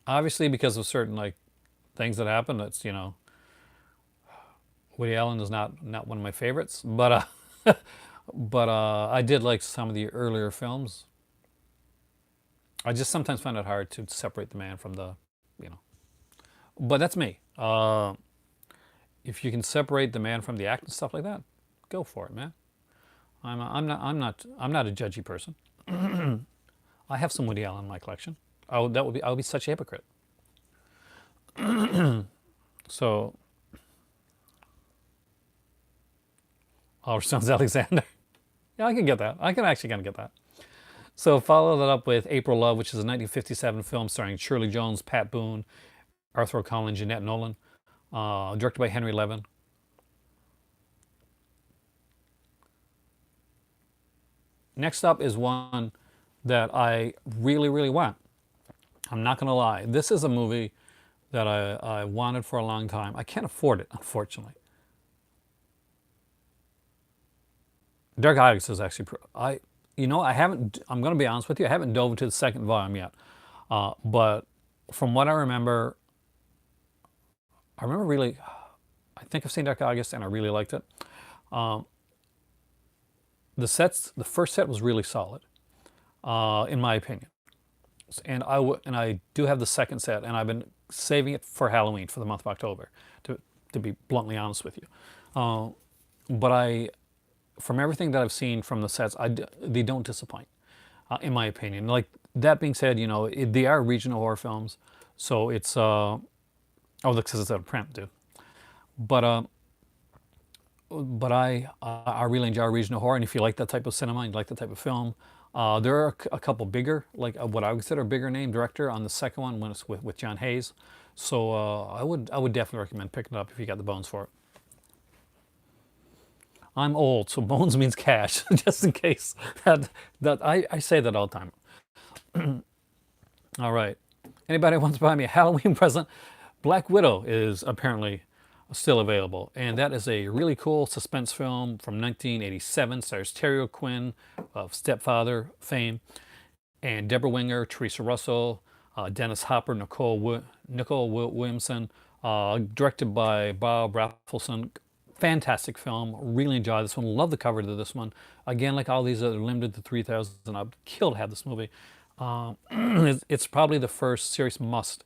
Obviously, because of certain like things that happen, it's, Woody Allen is not one of my favorites, but I did like some of the earlier films. I just sometimes find it hard to separate the man from the, you know. But that's me. If you can separate the man from the act and stuff like that, go for it, man. I'm not a judgy person. I have some Woody Allen in my collection. I would be such a hypocrite. So, Oliver Stone's Alexander. Yeah, I can get that. I can actually kind of get that. So follow that up with April Love, which is a 1957 film starring Shirley Jones, Pat Boone, Arthur O'Connell, and Jeanette Nolan, directed by Henry Levin. Next up is one that I really, really want. I'm not going to lie. This is a movie that I wanted for a long time. I can't afford it, unfortunately. Dark August is actually, I haven't, I'm going to be honest with you, I haven't dove into the second volume yet. But from what I remember really, I think I've seen Dark August and I really liked it. The first set was really solid, in my opinion. And I do have the second set, and I've been saving it for Halloween, for the month of October, to be bluntly honest with you. But from everything that I've seen from the sets, they don't disappoint, in my opinion. Like, that being said, they are regional horror films, so it's oh, look, because it's out of print, dude. But I really enjoy regional horror, and if you like that type of cinema, and you like that type of film, there are a couple bigger, like what I would consider a bigger name director on the second one when it's with John Hayes. So I would definitely recommend picking it up if you got the bones for it. I'm old, so bones means cash, just in case. I say that all the time. All right. Anybody wants to buy me a Halloween present? Black Widow is apparently still available, and that is a really cool suspense film from 1987. Stars Terry O'Quinn of Stepfather fame, and Deborah Winger, Teresa Russell, Dennis Hopper, Nicole Williamson, directed by Bob Rafelson. Fantastic film. Really enjoyed this one. Love the cover to this one. Again, like all these other limited to 3,000, I'd kill to have this movie. It's probably the first serious must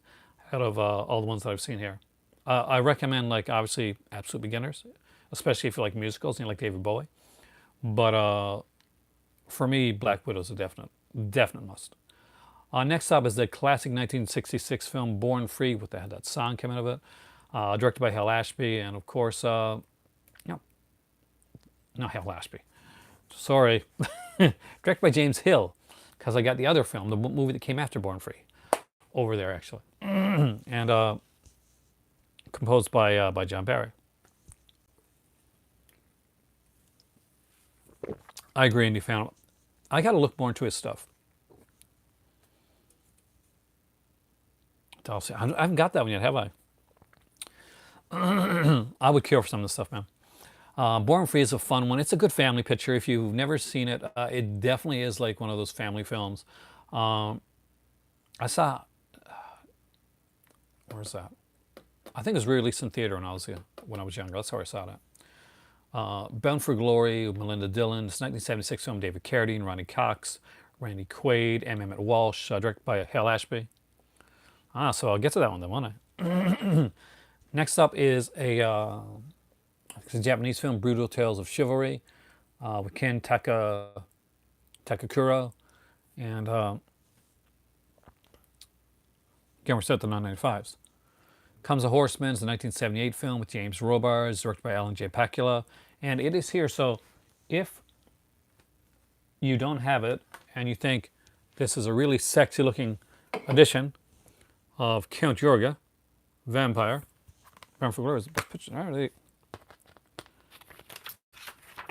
out of all the ones that I've seen here. I recommend, like, obviously, absolute beginners, especially if you like musicals and you like David Bowie. But for me, Black Widow is a definite must. Next up is the classic 1966 film Born Free, with that song coming out of it, directed by Hal Ashby, and of course, not Hal Ashby. Sorry, directed by James Hill, because I got the other film, the movie that came after Born Free, over there actually, and composed by John Barry. I agree, and you found it. I got to look more into his stuff. I haven't got that one yet, have I? I would care for some of this stuff, man. Born Free is a fun one. It's a good family picture. If you've never seen it, it definitely is like one of those family films. I saw, where's that? I think it was released in theater when I was younger. That's how I saw that. Bound for Glory, Melinda Dillon. It's a 1976 film. David Carradine, Ronnie Cox, Randy Quaid, M. Emmett Walsh, directed by Hal Ashby. So I'll get to that one then, won't I? Next up is a Japanese film, Brutal Tales of Chivalry, with Ken Takakura, and again, we're set at the 995s. Comes a Horseman is a 1978 film with James Robards, directed by Alan J. Pakula, and it is here. So if you don't have it and you think this is a really sexy looking edition of Count Yorga, Vampire, Bound for Glory is the best picture. All right,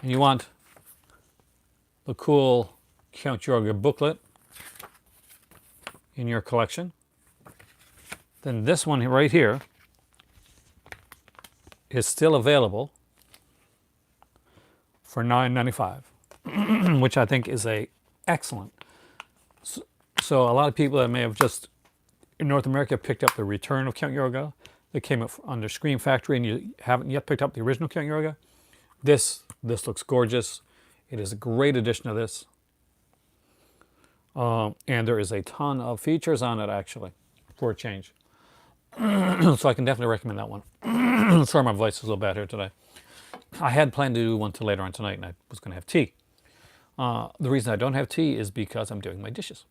and you want the cool Count Yorga booklet in your collection, then this one right here is still available for $9.95, which I think is a excellent. So a lot of people that may have just in North America picked up the return of Count Eureka that came up under Scream Factory, and you haven't yet picked up the original Count Eureka. This looks gorgeous. It is a great addition to this, and there is a ton of features on it actually for a change. So I can definitely recommend that one. Sorry, my voice is a little bad here today. I had planned to do one till later on tonight, and I was going to have tea. The reason I don't have tea is because I'm doing my dishes.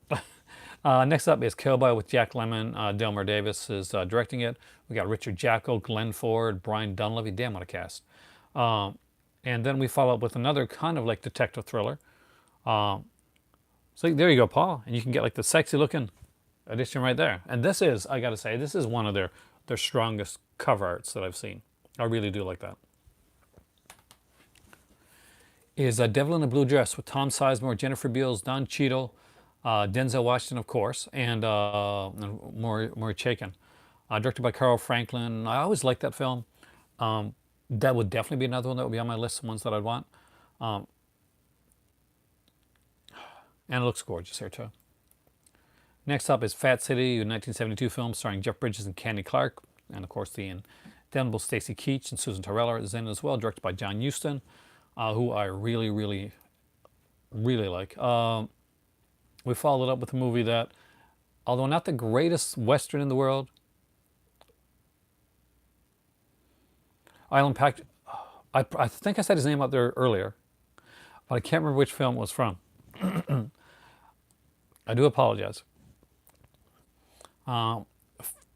Next up is Killboy with Jack Lemmon. Delmer Davis is directing it. We got Richard Jackal, Glenn Ford, Brian Dunleavy. Damn, what a cast. And then we follow up with another kind of like detective thriller. So there you go, Paul. And you can get like the sexy looking edition right there. And this is, I gotta say, this is one of their strongest cover arts that I've seen. I really do like that. Is Devil in a Blue Dress with Tom Sizemore, Jennifer Beals, Don Cheadle, Denzel Washington, of course, and Maury Chaykin. Directed by Carl Franklin. I always liked that film. That would definitely be another one that would be on my list of ones that I'd want. And it looks gorgeous here too. Next up is Fat City, a 1972 film starring Jeff Bridges and Candy Clark, and of course the indelible Stacy Keach and Susan Tyrrell is in as well, directed by John Huston, who I really, really, really like. We followed up with a movie that, although not the greatest Western in the world, I think I said his name up there earlier, but I can't remember which film it was from. I do apologize.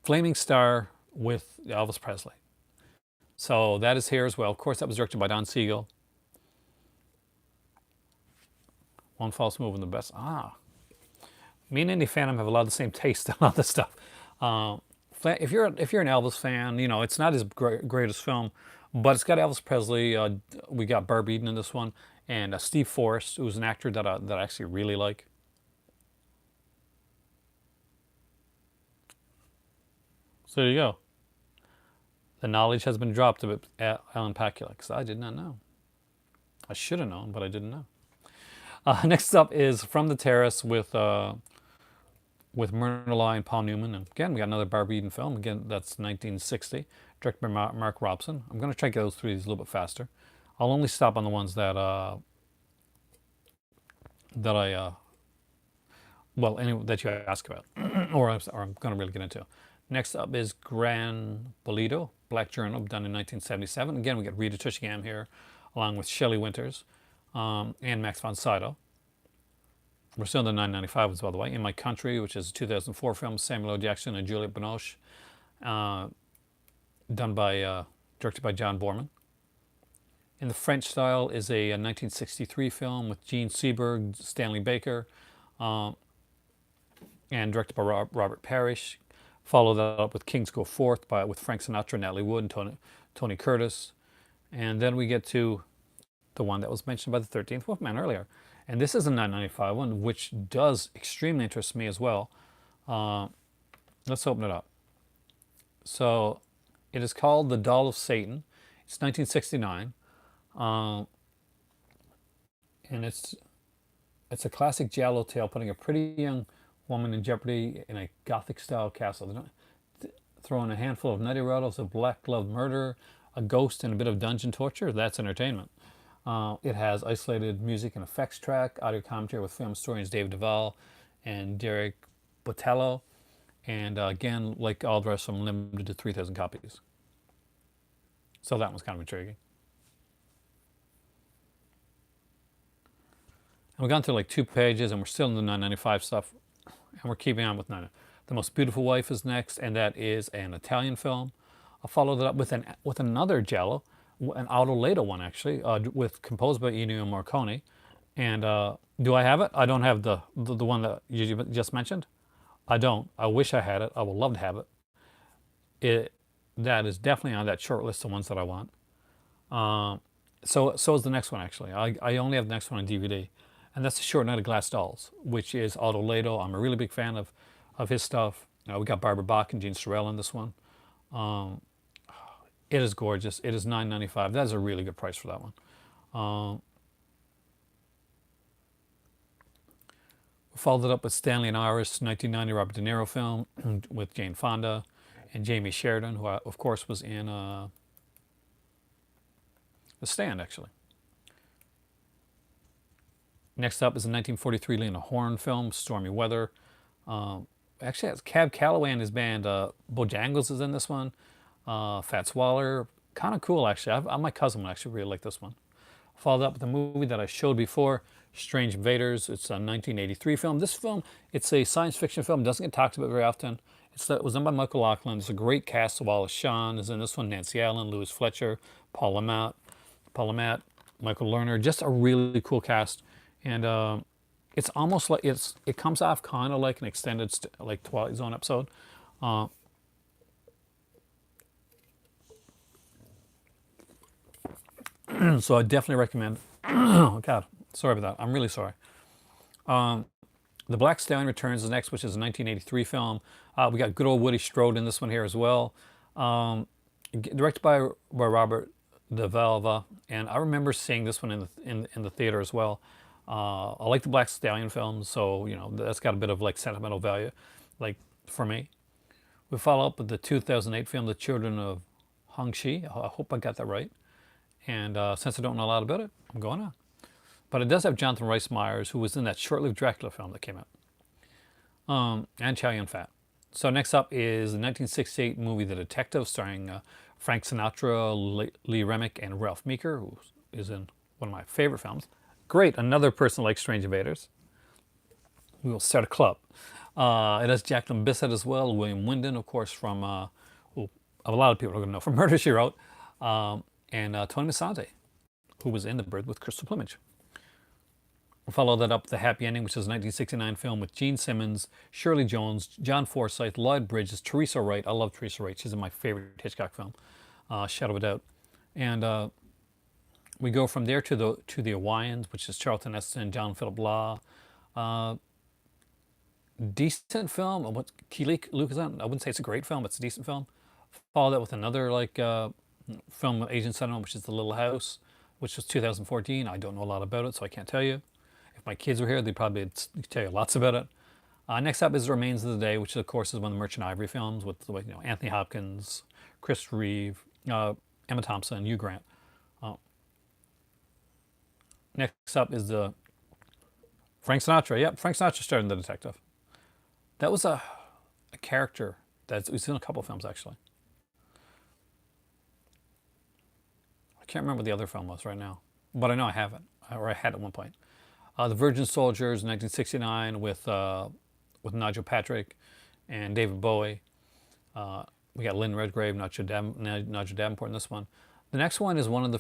Flaming Star with Elvis Presley. So that is here as well. Of course, that was directed by Don Siegel. One false move and the best. Me and Indy Phantom have a lot of the same taste on all this stuff. If you're an Elvis fan, you know it's not his greatest film, but it's got Elvis Presley. We got Barb Eden in this one, and Steve Forrest, who's an actor that I actually really like. So there you go. The knowledge has been dropped of it at Alan Pakula, because I did not know. I should have known, but I didn't know. Next up is From the Terrace with Myrna Loy and Paul Newman. And again, we got another Barb Eden film. Again, that's 1960, directed by Mark Robson. I'm going to try to get those through these a little bit faster. I'll only stop on the ones that that you ask about, or I'm going to really get into. Next up is Gran Bolito, Black Journal, done in 1977. Again, we get Rita Tushingham here, along with Shelley Winters and Max von Sydow. We're still in the 995 ones, by the way. In My Country, which is a 2004 film, Samuel L. Jackson and Juliette Binoche, directed by John Borman. In the French style is a 1963 film with Gene Seberg, Stanley Baker, and directed by Robert Parrish. Follow that up with Kings Go Forth with Frank Sinatra, Natalie Wood, and Tony Curtis. And then we get to the one that was mentioned by the 13th Wolfman earlier. And this is a 995 one, which does extremely interest me as well. Let's open it up. So it is called The Doll of Satan. It's 1969. And it's a classic giallo tale putting a pretty young woman in jeopardy in a Gothic-style castle. Throwing a handful of nutty rattles of black-gloved murder, a ghost, and a bit of dungeon torture. That's entertainment. It has isolated music and effects track, audio commentary with film historians Dave Duvall and Derek Botello. And again, like all the rest of them, limited to 3,000 copies. So that one's kind of intriguing. And we've gone through like 2 pages, and we're still in the 995 stuff. And we're keeping on with 9. The Most Beautiful Wife is next, and that is an Italian film. I'll follow that up with another giallo, an Autoledo one actually, composed by Ennio Morricone. And do I have it? I don't have the one that you just mentioned. I don't. I wish I had it. I would love to have it. That is definitely on that short list of ones that I want. So is the next one actually. I only have the next one on DVD. And that's A Short Night of Glass Dolls, which is Autoledo. I'm a really big fan of his stuff. We got Barbara Bach and Jean Sorrell in this one. It is gorgeous. It is $9.95. That is a really good price for that one. Um, Followed it up with Stanley and Iris, 1990 Robert De Niro film with Jane Fonda and Jamie Sheridan, who of course was in The Stand, actually. Next up is a 1943 Lena Horne film, Stormy Weather. Actually, it has Cab Calloway and his band. Bojangles is in this one. Fats Waller, kind of cool actually. My cousin would actually really like this one. Followed up with a movie that I showed before, Strange Invaders. It's a 1983 film. This film, it's a science fiction film. Doesn't get talked about very often. It was done by Michael Lachlan. It's a great cast. Wallace Shawn is in this one. Nancy Allen, Louis Fletcher, Paul Lamont, Michael Lerner. Just a really cool cast. And it's almost like it comes off kind of like an extended like Twilight Zone episode. Uh, so I definitely recommend. Oh God, sorry about that. I'm really sorry. Um, The Black Stallion Returns is next, which is a 1983 film. We got good old Woody Strode in this one here as well. Um, Directed by Robert DeValva, and I remember seeing this one in the theater as well. I like the Black Stallion films, so that's got a bit of like sentimental value, like for me. We follow up with the 2008 film, The Children of Hongxi. I hope I got that right. And since I don't know a lot about it, I'm going on. But it does have Jonathan Rhys Meyers, who was in that short-lived Dracula film that came out, and Chow Yun-fat. So next up is the 1968 movie The Detective, starring Frank Sinatra, Lee Remick, and Ralph Meeker, who is in one of my favorite films. Great, another person like Strange Invaders. We will start a club. It has Jacqueline Bisset as well, William Wyndon, of course, from who a lot of people are going to know from Murder, She Wrote, and Tony Masante, who was in The Bird with Crystal Plumage. We'll follow that up with The Happy Ending, which is a 1969 film with Gene Simmons, Shirley Jones, John Forsythe, Lloyd Bridges, Teresa Wright. I love Teresa Wright. She's in my favorite Hitchcock film, Shadow of a Doubt. And we go from there to the Hawaiians, which is Charlton Heston, John Philip Law. Decent film. What Luke is on? I wouldn't say it's a great film, but it's a decent film. Follow that with another film with Asian cinema, which is The Little House, which was 2014. I don't know a lot about it, so I can't tell you. If my kids were here, they'd probably tell you lots about it. Next up is The Remains of the Day, which of course is one of the Merchant Ivory films with Anthony Hopkins, Chris Reeve, Emma Thompson, Hugh Grant. Next up is the Frank Sinatra. Yep, Frank Sinatra starred in The Detective. That was a character that we've seen in a couple of films actually. I can't remember what the other film was right now, but I know I have it, or I had it at one point. The Virgin Soldiers, 1969, with Nigel Patrick and David Bowie. We got Lynn Redgrave, Nigel Davenport in this one. The next one is one of the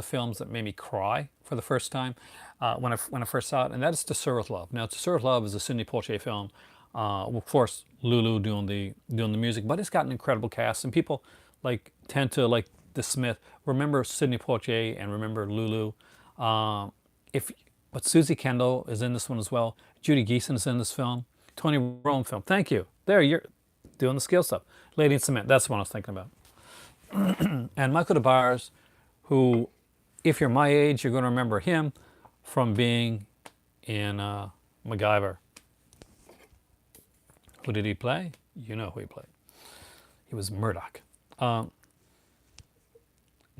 films that made me cry for the first time when I first saw it, and that is To Sir with Love. Now, To Sir with Love is a Sidney Poitier film. Of course, Lulu doing the music, but it's got an incredible cast, and people tend to dismiss. Remember Sidney Poitier and remember Lulu. But Susie Kendall is in this one as well. Judy Geeson is in this film. Tony Rome film. Thank you. There, you're doing the skill stuff. Lady in Cement. That's what I was thinking about. And Michael DeBars, who, if you're my age, you're going to remember him from being in MacGyver. Who did he play? You know who he played. He was Murdoch.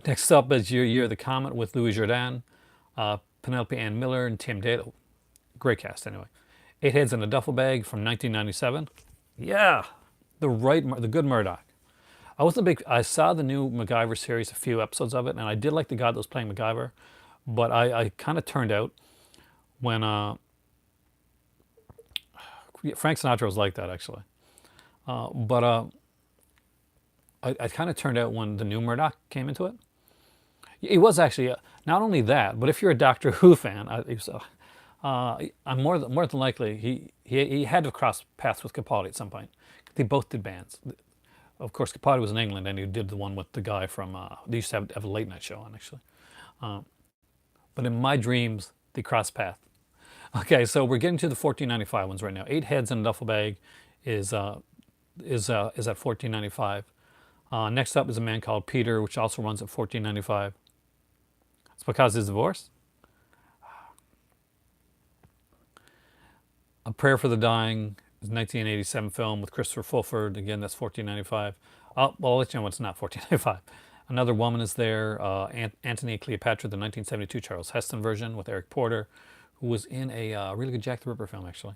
Next up is Year of the Comet with Louis Jourdan, Penelope Ann Miller, and Tim Dado. Great cast, anyway. Eight Heads in a Duffel Bag from 1997. Yeah, the good Murdoch. I saw the new MacGyver series, a few episodes of it, and I did like the guy that was playing MacGyver, but I kind of turned out when Frank Sinatra was like that actually, but I kind of turned out when the new Murdoch came into it. He was actually not only that, but if you're a Doctor Who fan, I'm more than likely he had to cross paths with Capaldi at some point. They both did bands. Of course, Capaldi was in England, and he did the one with the guy from. They used to have a late night show on actually. But in my dreams, they crossed paths. Okay, so we're getting to the 1495 ones right now. Eight Heads in a Duffel Bag is is at 14.95. Next up is a man called Peter, which also runs at 14.95. It's because he's divorced. A Prayer for the Dying is a 1987 film with Christopher Fulford. Again, that's 14.95. Oh, well, I'll let you know what's not 14.95. Another Woman is there. Antony and Cleopatra, the 1972 Charles Heston version with Eric Porter, who was in a really good Jack the Ripper film, actually.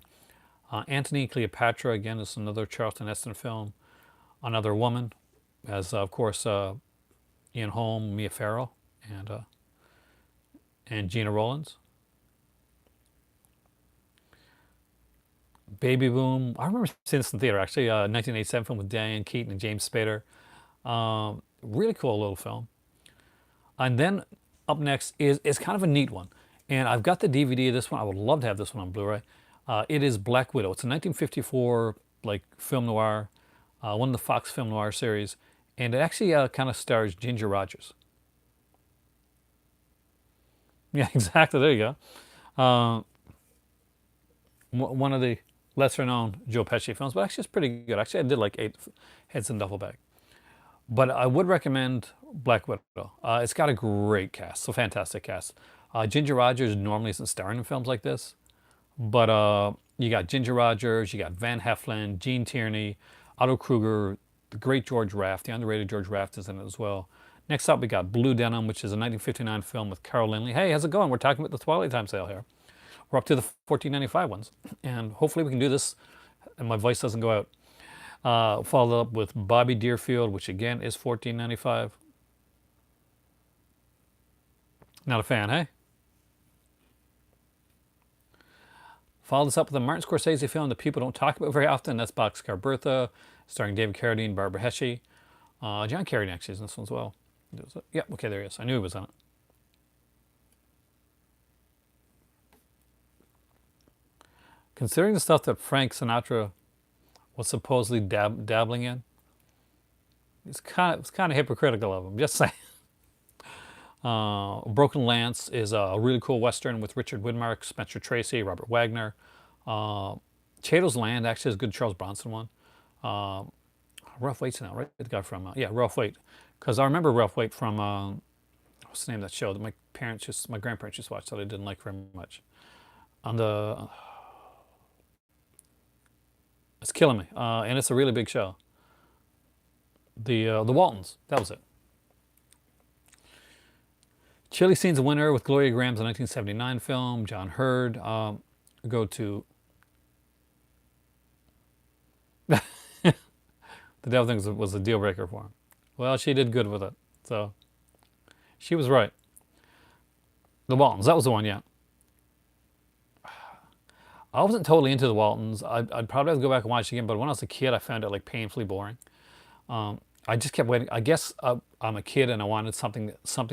Antony and Cleopatra, again, is another Charlton Heston film. Another Woman, as of course Ian Holm, Mia Farrow, and Gina Rollins. Baby Boom. I remember seeing this in theater actually. 1987 film with Diane Keaton and James Spader. Really cool little film. And then up next is kind of a neat one. And I've got the DVD of this one. I would love to have this one on Blu-ray. It is Black Widow. It's a 1954 like film noir, one of the Fox film noir series, and it actually kind of stars Ginger Rogers. Yeah, exactly. There you go. One of the lesser known Joe Pesci films, but actually it's pretty good. Actually, I did like eight heads in duffel bag. But I would recommend Black Widow. It's got a great cast, a fantastic cast. Ginger Rogers normally isn't starring in films like this, but you got Ginger Rogers, you got Van Heflin, Gene Tierney, Otto Kruger, the great George Raft, the underrated George Raft is in it as well. Next up, we got Blue Denim, which is a 1959 film with Carol Lindley. Hey, how's it going? We're talking about the Twilight Time sale here. We're up to the 14.95 ones, and hopefully we can do this and my voice doesn't go out. Followed up with Bobby Deerfield, which again is 14.95. Not a fan, hey? Follow this up with a Martin Scorsese film that people don't talk about very often. That's Boxcar Bertha, starring David Carradine, Barbara Hershey. John Carradine actually is in this one as well. Yeah, okay, there he is. I knew he was on it. Considering the stuff that Frank Sinatra was supposedly dabbling in, it's kind of hypocritical of him. Just saying. Broken Lance is a really cool Western with Richard Widmark, Spencer Tracy, Robert Wagner. Chato's Land actually is a good Charles Bronson one. Ralph Waite's now, right? The guy from, yeah, Ralph Waite. Because I remember Ralph Waite from, what's the name of that show that my grandparents just watched that I didn't like very much. It's killing me. And it's a really big show. The Waltons, that was it. Chili Scene's a winner with Gloria Graham's a 1979 film. John Hurd. Go to the devil thing was a deal breaker for him. Well, she did good with it, so she was right. The Waltons, that was the one, yeah. I wasn't totally into the Waltons. I'd probably have to go back and watch it again, but when I was a kid, I found it like painfully boring. I just kept waiting. I guess I'm a kid and I wanted something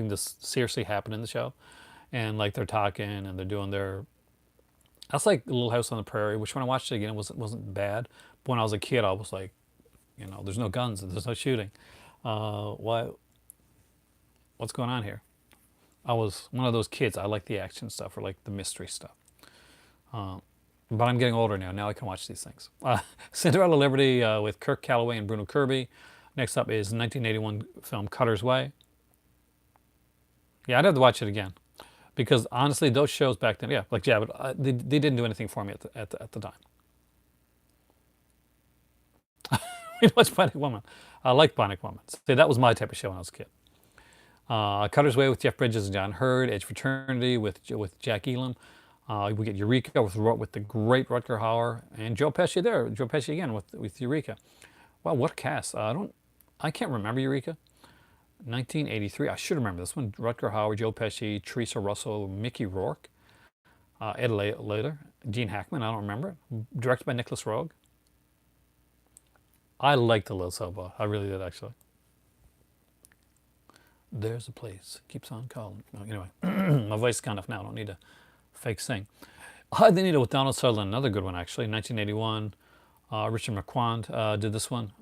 to seriously happen in the show, and like they're talking and they're doing their. That's like Little House on the Prairie, which when I watched it again, it wasn't bad. But when I was a kid, I was like, there's no guns, there's no shooting. Why? What's going on here? I was one of those kids. I like the action stuff or like the mystery stuff. But I'm getting older now. Now I can watch these things. Cinderella Liberty with Kirk Calloway and Bruno Kirby. Next up is 1981 film Cutter's Way. Yeah, I'd have to watch it again. Because honestly, those shows back then, yeah, like, yeah, but they didn't do anything for me at the time. We watched Bionic Woman. I like Bionic Woman. See, that was my type of show when I was a kid. Cutter's Way with Jeff Bridges and John Hurd. Edge Fraternity with Jack Elam. We get Eureka with the great Rutger Hauer and Joe Pesci there. Joe Pesci again with Eureka. Wow, what a cast! I can't remember Eureka. 1983. I should remember this one. Rutger Hauer, Joe Pesci, Teresa Russell, Mickey Rourke, Ed Later, Gene Hackman. I don't remember it. Directed by Nicholas Roeg. I liked the little soap. I really did actually. There's a place keeps on calling. Anyway, my voice is gone off now. I don't need to fake sing. Hide the Needle with Donald Sutherland, another good one actually. 1981. Richard Marquand did this one.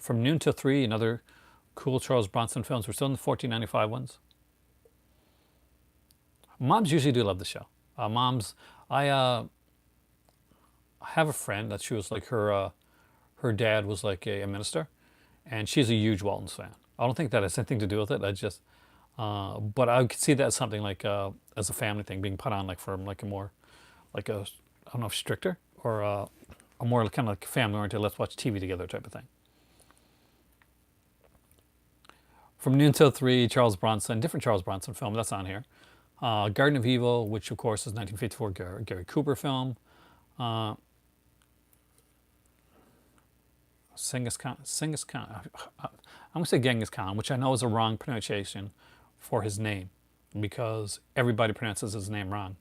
From Noon Till 3, another cool Charles Bronson films. We're still in the 14.95 ones. Moms usually do love the show. I have a friend that she was like her her dad was like a minister, and she's a huge Waltons fan. I don't think that has anything to do with it. I just, but I could see that as something like as a family thing being put on like for like a more like a I don't know if stricter or a more kind of like family oriented. Let's watch TV together type of thing. From Noon Till 3, Charles Bronson, different Charles Bronson film, that's on here. Garden of Evil, which of course is 1954 Gary Cooper film. Uh, Genghis Khan, I'm going to say Genghis Khan, which I know is a wrong pronunciation for his name because everybody pronounces his name wrong.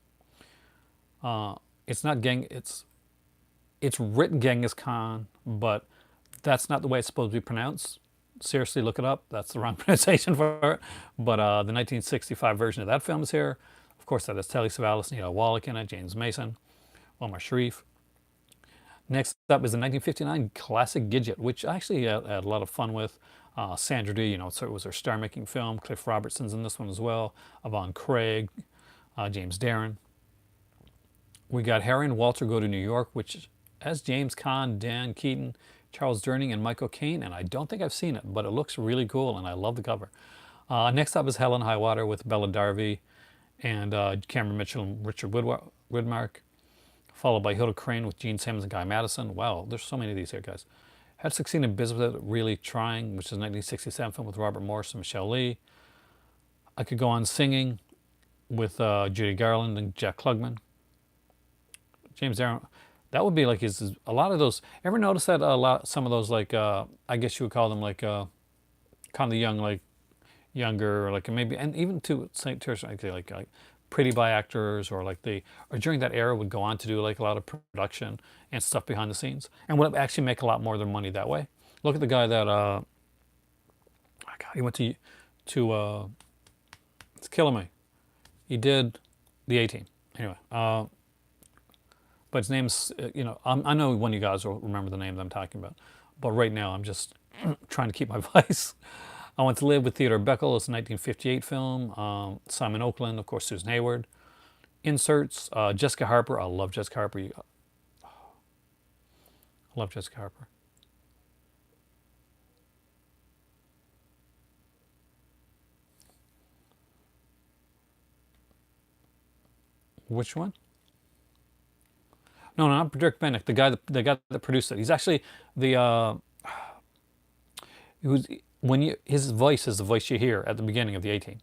It's not it's written Genghis Khan, but that's not the way it's supposed to be pronounced. Seriously, look it up. That's the wrong pronunciation for it. But the 1965 version of that film is here. Of course, that has Telly Savalas, Neil Wallach in it, James Mason, Omar Sharif. Next up is the 1959 classic Gidget, which I actually had a lot of fun with. Sandra Dee, so it was her star-making film. Cliff Robertson's in this one as well. Yvonne Craig, James Darren. We got Harry and Walter Go to New York, which has James Caan, Dan Keaton, Charles Durning, and Michael Caine, and I don't think I've seen it, but it looks really cool, and I love the cover. Next up is Hell and High Water with Bella Darby and Cameron Mitchell and Richard Widmark, followed by Hilda Crane with Gene Simmons and Guy Madison. Wow, there's so many of these here, guys. Had Succeed in Business, Really Trying, which is a 1967 film with Robert Morris and Michelle Lee. I could go on Singing with Judy Garland and Jack Klugman. James Aaron, that would be like a lot of those. Ever notice that some of those like I guess you would call them like kind of the young like younger or like maybe and even to St. Teresa like pretty by actors or like or during that era would go on to do like a lot of production and stuff behind the scenes and would actually make a lot more of their money that way. Look at the guy that oh God, he went to it's killing me. He did the A-Team anyway. But his name's, I know one of you guys will remember the name that I'm talking about. But right now, I'm just trying to keep my voice. I Went to Live with Theodore Beckel. It's a 1958 film. Simon Oakland, of course, Susan Hayward. Inserts, Jessica Harper. I love Jessica Harper. I love Jessica Harper. Which one? No, not Dirk Bennick. The guy that produced it. He's actually the his voice is the voice you hear at the beginning of the A-Team.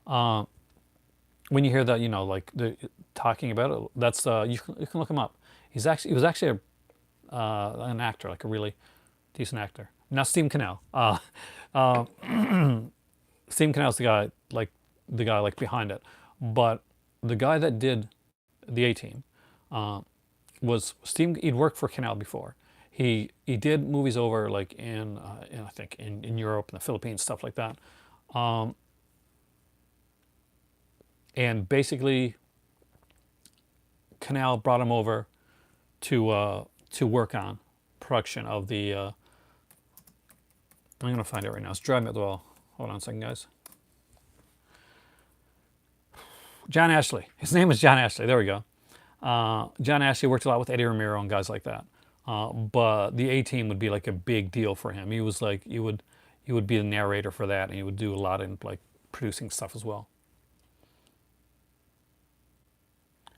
When you hear that, like the talking about it, that's you can look him up. He was actually an actor, like a really decent actor. Not Steve Carell. Steve Carell's the guy like behind it, but the guy that did the A-Team. Was Steve? He'd worked for Canal before. He did movies over like in I think in Europe and the Philippines, stuff like that. And basically, Canal brought him over to work on production of the. I'm gonna find it right now. It's driving me up the wall. Hold on a second, guys. John Ashley. His name is John Ashley. There we go. John Ashley worked a lot with Eddie Ramiro and guys like that. But the A-Team would be like a big deal for him. He was like, he would be the narrator for that, and he would do a lot in like producing stuff as well.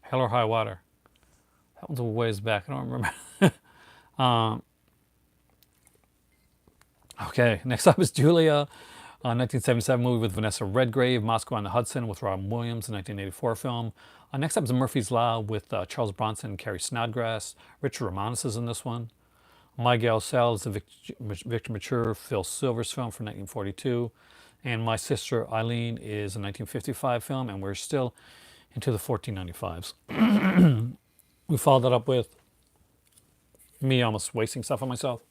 Hell or High Water. That one's a ways back. I don't remember. Okay, next up is Julia. 1977 movie with Vanessa Redgrave, Moscow on the Hudson with Robin Williams, a 1984 film. Next up is Murphy's Law with Charles Bronson and Carrie Snodgrass. Richard Romanus is in this one. My Gal Sal is a Victor Mature, Phil Silvers film from 1942. And My Sister Eileen is a 1955 film, and we're still into the 1495s. We followed that up with me almost wasting stuff on myself.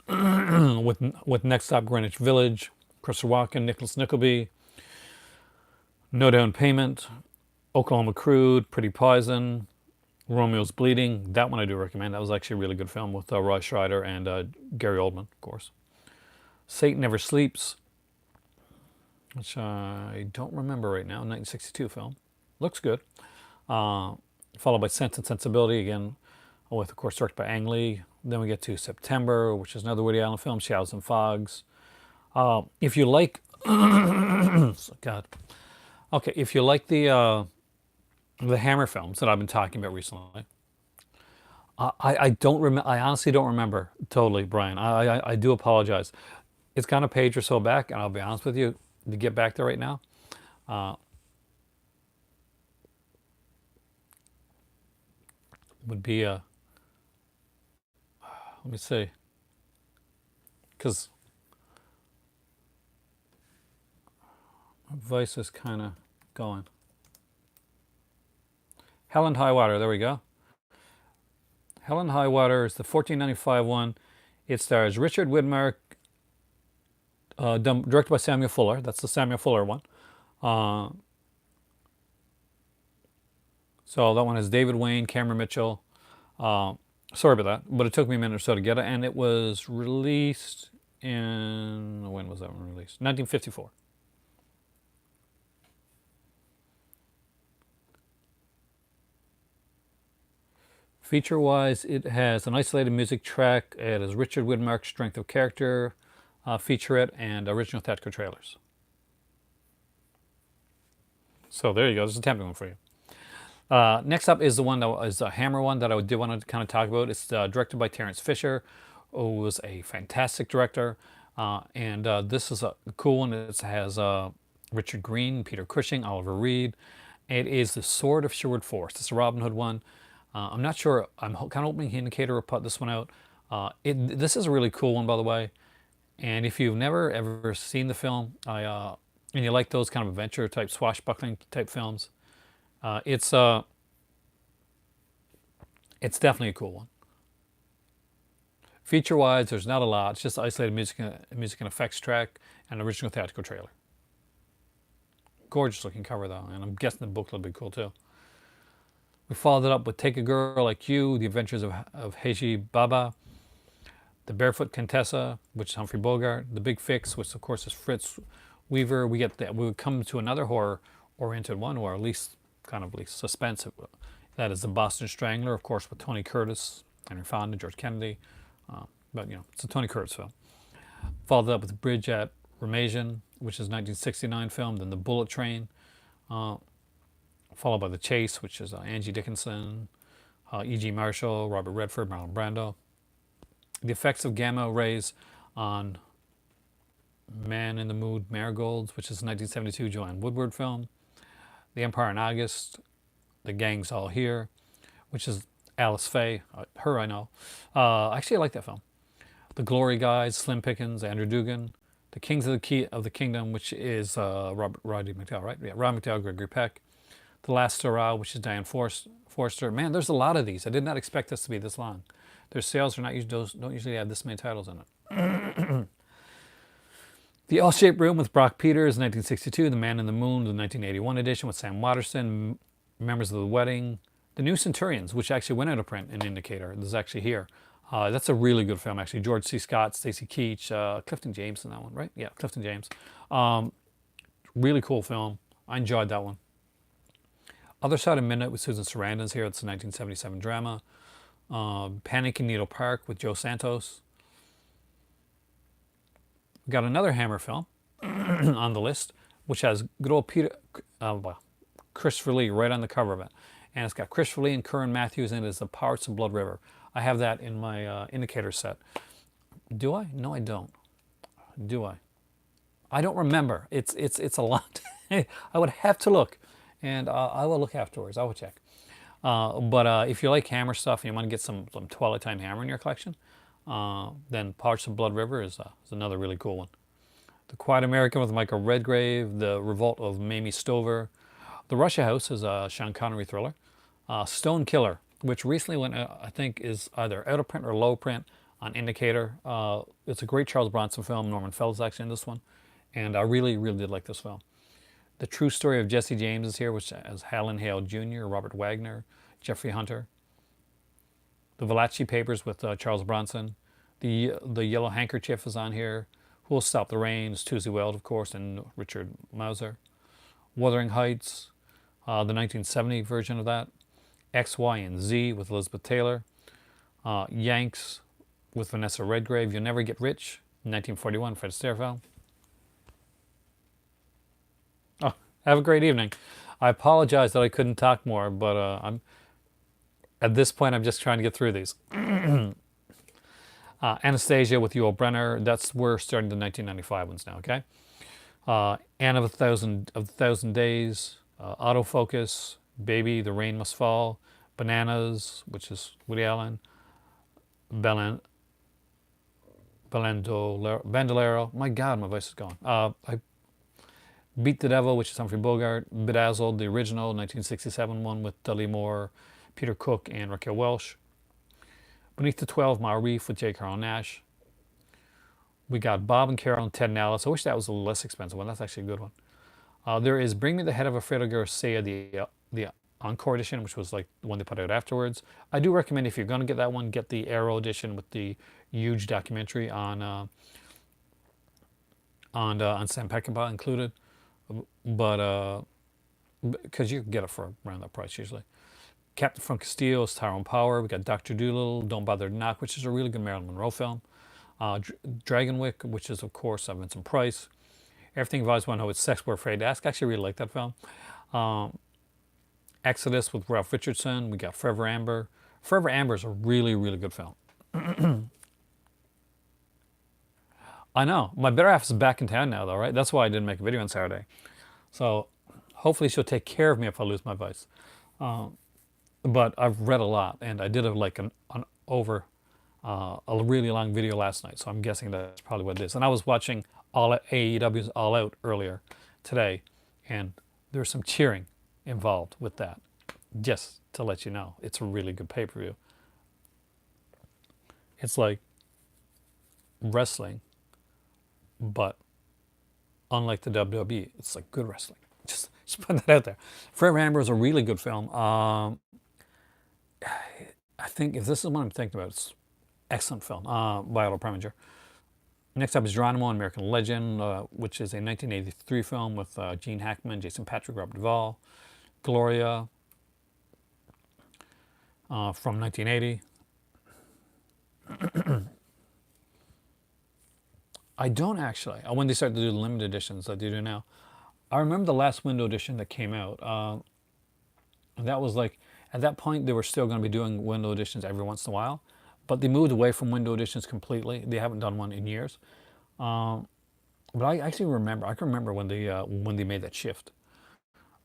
with Next Stop Greenwich Village, Christopher Walken, Nicholas Nickleby, No Down Payment, Oklahoma Crude, Pretty Poison, Romeo's Bleeding. That one I do recommend. That was actually a really good film with Roy Scheider and Gary Oldman, of course. Satan Never Sleeps, which I don't remember right now, 1962 film. Looks good. Followed by Sense and Sensibility, again, with, of course, directed by Ang Lee. Then we get to September, which is another Woody Allen film, Shadows and Fogs. If you like, God, okay, if you like the Hammer films that I've been talking about recently, I don't remember. I honestly don't remember totally, Brian. I do apologize. It's gone a page or so back, and I'll be honest with you, to get back there right now, would be let me see, because my voice is kind of going. Hell and High Water. There we go. Hell and High Water is the 1495 one. It stars Richard Widmark, directed by Samuel Fuller. That's the Samuel Fuller one. So that one has David Wayne, Cameron Mitchell. Sorry about that, but it took me a minute or so to get it, and it was released in, when was that one released? 1954. Feature-wise, it has an isolated music track. It has Richard Widmark's strength of character featurette and original theatrical trailers. So there you go. There's a tempting one for you. Next up is the one that is a Hammer one that I did want to kind of talk about. It's directed by Terrence Fisher, who was a fantastic director. And this is a cool one. It has Richard Green, Peter Cushing, Oliver Reed. It is The Sword of Sherwood Forest. It's a Robin Hood one. I'm not sure. I'm kind of hoping Indicator will put this one out. This is a really cool one, by the way. And if you've never ever seen the film, and you like those kind of adventure type, swashbuckling type films, it's definitely a cool one. Feature-wise, there's not a lot. It's just isolated music and effects track and original theatrical trailer. Gorgeous looking cover though, and I'm guessing the booklet will be cool too. We followed it up with Take a Girl Like You, The Adventures of Heiji Baba, The Barefoot Contessa, which is Humphrey Bogart, The Big Fix, which of course is Fritz Weaver. We would come to another horror-oriented one, or at least kind of least suspense. That is The Boston Strangler, of course, with Tony Curtis, Henry Fonda, George Kennedy. But it's a Tony Curtis film. Followed up with Bridge at Ramazan, which is a 1969 film. Then The Bullet Train. Followed by The Chase, which is Angie Dickinson, E.G. Marshall, Robert Redford, Marlon Brando. The Effects of Gamma Rays on Man in the Mood Marigolds, which is a 1972 Joanne Woodward film. The Empire in August, The Gang's All Here, which is Alice Faye. Her I know. Actually, I like that film. The Glory Guys, Slim Pickens, Andrew Dugan. The Kings of the Kingdom, which is Roddy McDowall, right? Yeah, Rod McDowall, Gregory Peck. The Last Hurrah, which is Diane Forster. Man, there's a lot of these. I did not expect this to be this long. Their sales are don't usually have this many titles in it. The L-Shaped Room with Brock Peters, 1962. The Man in the Moon, the 1981 edition with Sam Waterston. Members of the Wedding. The New Centurions, which actually went out of print in Indicator. This is actually here. That's a really good film, actually. George C. Scott, Stacy Keach, Clifton James in that one, right? Yeah, Clifton James. Really cool film. I enjoyed that one. Other Side of Midnight with Susan Sarandon's here. It's a 1977 drama. Panic in Needle Park with Joe Santos. We got another Hammer film on the list, which has good old Christopher Lee right on the cover of it. And it's got Christopher Lee and Curran Matthews in it as The Pirates of Blood River. I have that in my Indicator set. Do I? No, I don't. Do I? I don't remember. It's a lot. I would have to look, and I will look afterwards. I will check. But if you like Hammer stuff and you want to get some Twilight Time Hammer in your collection, then Pirates of Blood River is another really cool one. The Quiet American with Michael Redgrave. The Revolt of Mamie Stover. The Russia House is a Sean Connery thriller. Stone Killer, which recently went, I think, is either out of print or low print on Indicator. It's a great Charles Bronson film. Norman Fell's actually in this one. And I really, really did like this film. The True Story of Jesse James is here, which has Helen Hale Jr., Robert Wagner, Jeffrey Hunter. The Valachi Papers with Charles Bronson. The Yellow Handkerchief is on here. Who Will Stop the Rain is Tuesday Weld, of course, and Richard Mauser. Wuthering Heights, the 1970 version of that. X, Y, and Z with Elizabeth Taylor. Yanks with Vanessa Redgrave, You'll Never Get Rich, 1941, Fred Astaire film. Oh, have a great evening. I apologize that I couldn't talk more, but I'm at this point I'm just trying to get through these. Anastasia with Yul Brenner. We're starting the 1995 ones now. Okay. Anne of a Thousand Days. Autofocus. Baby, The Rain Must Fall. Bananas, which is Woody Allen. Bandolero. My God, my voice is gone. I Beat the Devil, which is Humphrey Bogart. Bedazzled, the original 1967 one with Dudley Moore, Peter Cook, and Raquel Welch. Beneath the 12 Mile Reef with J. Carl Nash. We got Bob and Carol and Ted and Alice. I wish that was a less expensive one. That's actually a good one. There is Bring Me the Head of Alfredo Garcia, the Encore edition, which was like the one they put out afterwards. I do recommend, if you're going to get that one, get the Arrow edition with the huge documentary on Sam Peckinpah included. But because you can get it for around that price usually. Captain from Castillo's Tyrone Power. We got Dr. Dolittle, Don't Bother to Knock, which is a really good Marilyn Monroe film. Dragonwyck, which is, of course, Vincent Price. Everything I've always wanted to know, it's Sex We're Afraid to Ask. I actually really like that film. Exodus with Ralph Richardson. We got Forever Amber. Forever Amber is a really, really good film. I know. My better half is back in town now, though, right? That's why I didn't make a video on Saturday. So hopefully she'll take care of me if I lose my voice. But I've read a lot, and I did a really long video last night, so I'm guessing that's probably what it is. And I was watching AEW's All Out earlier today, and there's some cheering involved with that. Just to let you know, it's a really good pay-per-view. It's like wrestling, but unlike the WWE, it's like good wrestling. Just put that out there. Forever Amber is a really good film. I think if this is what I'm thinking about, it's excellent film by Otto Preminger. Next up is Geronimo, American Legend, which is a 1983 film with Gene Hackman, Jason Patric, Robert Duvall. Gloria from 1980. I don't actually. When they started to do the limited editions, like they do now. I remember the last window edition that came out. That was like, at that point, they were still going to be doing window editions every once in a while. But they moved away from window editions completely. They haven't done one in years. But I actually remember, I can remember when they made that shift.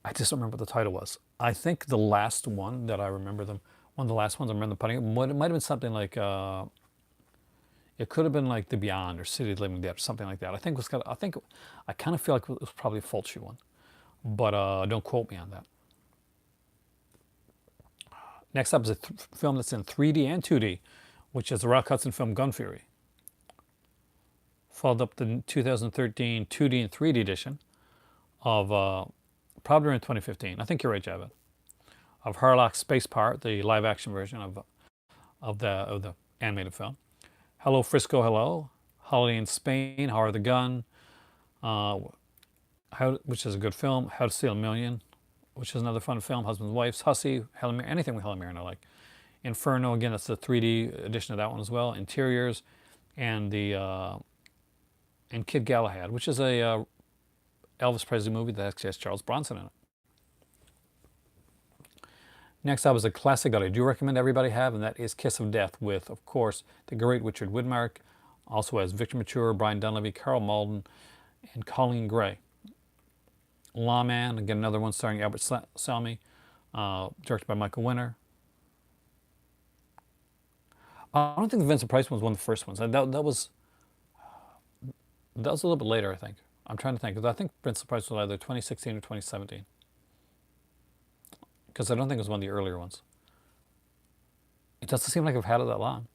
I just don't remember what the title was. I think the last one that I remember them, one of the last ones I remember them putting, it might have been something like, it could have been like The Beyond or City of the Living Dead or something like that. I kind of feel like it was probably a Fulci one, but don't quote me on that. Next up is a film that's in 3D and 2D, which is the Rock Hudson film Gun Fury. Followed up the 2013 2D and 3D edition of, probably in 2015. I think you're right, Javed. Of Harlock's Space Part, the live-action version of the animated film. Hello, Frisco, Hello. Holiday in Spain, Howard the Gun, which is a good film. How to Steal a Million, which is another fun film. Husbands and Wives, Hussy, Helen Mirren, anything with Helen Mirren I like. Inferno, again, that's the 3D edition of that one as well. Interiors, and and Kid Galahad, which is a Elvis Presley movie that actually has Charles Bronson in it. Next up is a classic that I do recommend everybody have, and that is Kiss of Death with, of course, the great Richard Widmark. Also has Victor Mature, Brian Dunleavy, Carl Malden, and Colleen Gray. Lawman, again, another one starring Albert Salmi, directed by Michael Winner. I don't think Vincent Price one was one of the first ones. That was a little bit later, I think. I'm trying to think, because I think Vincent Price was either 2016 or 2017. Because I don't think it was one of the earlier ones. It doesn't seem like I've had it that long.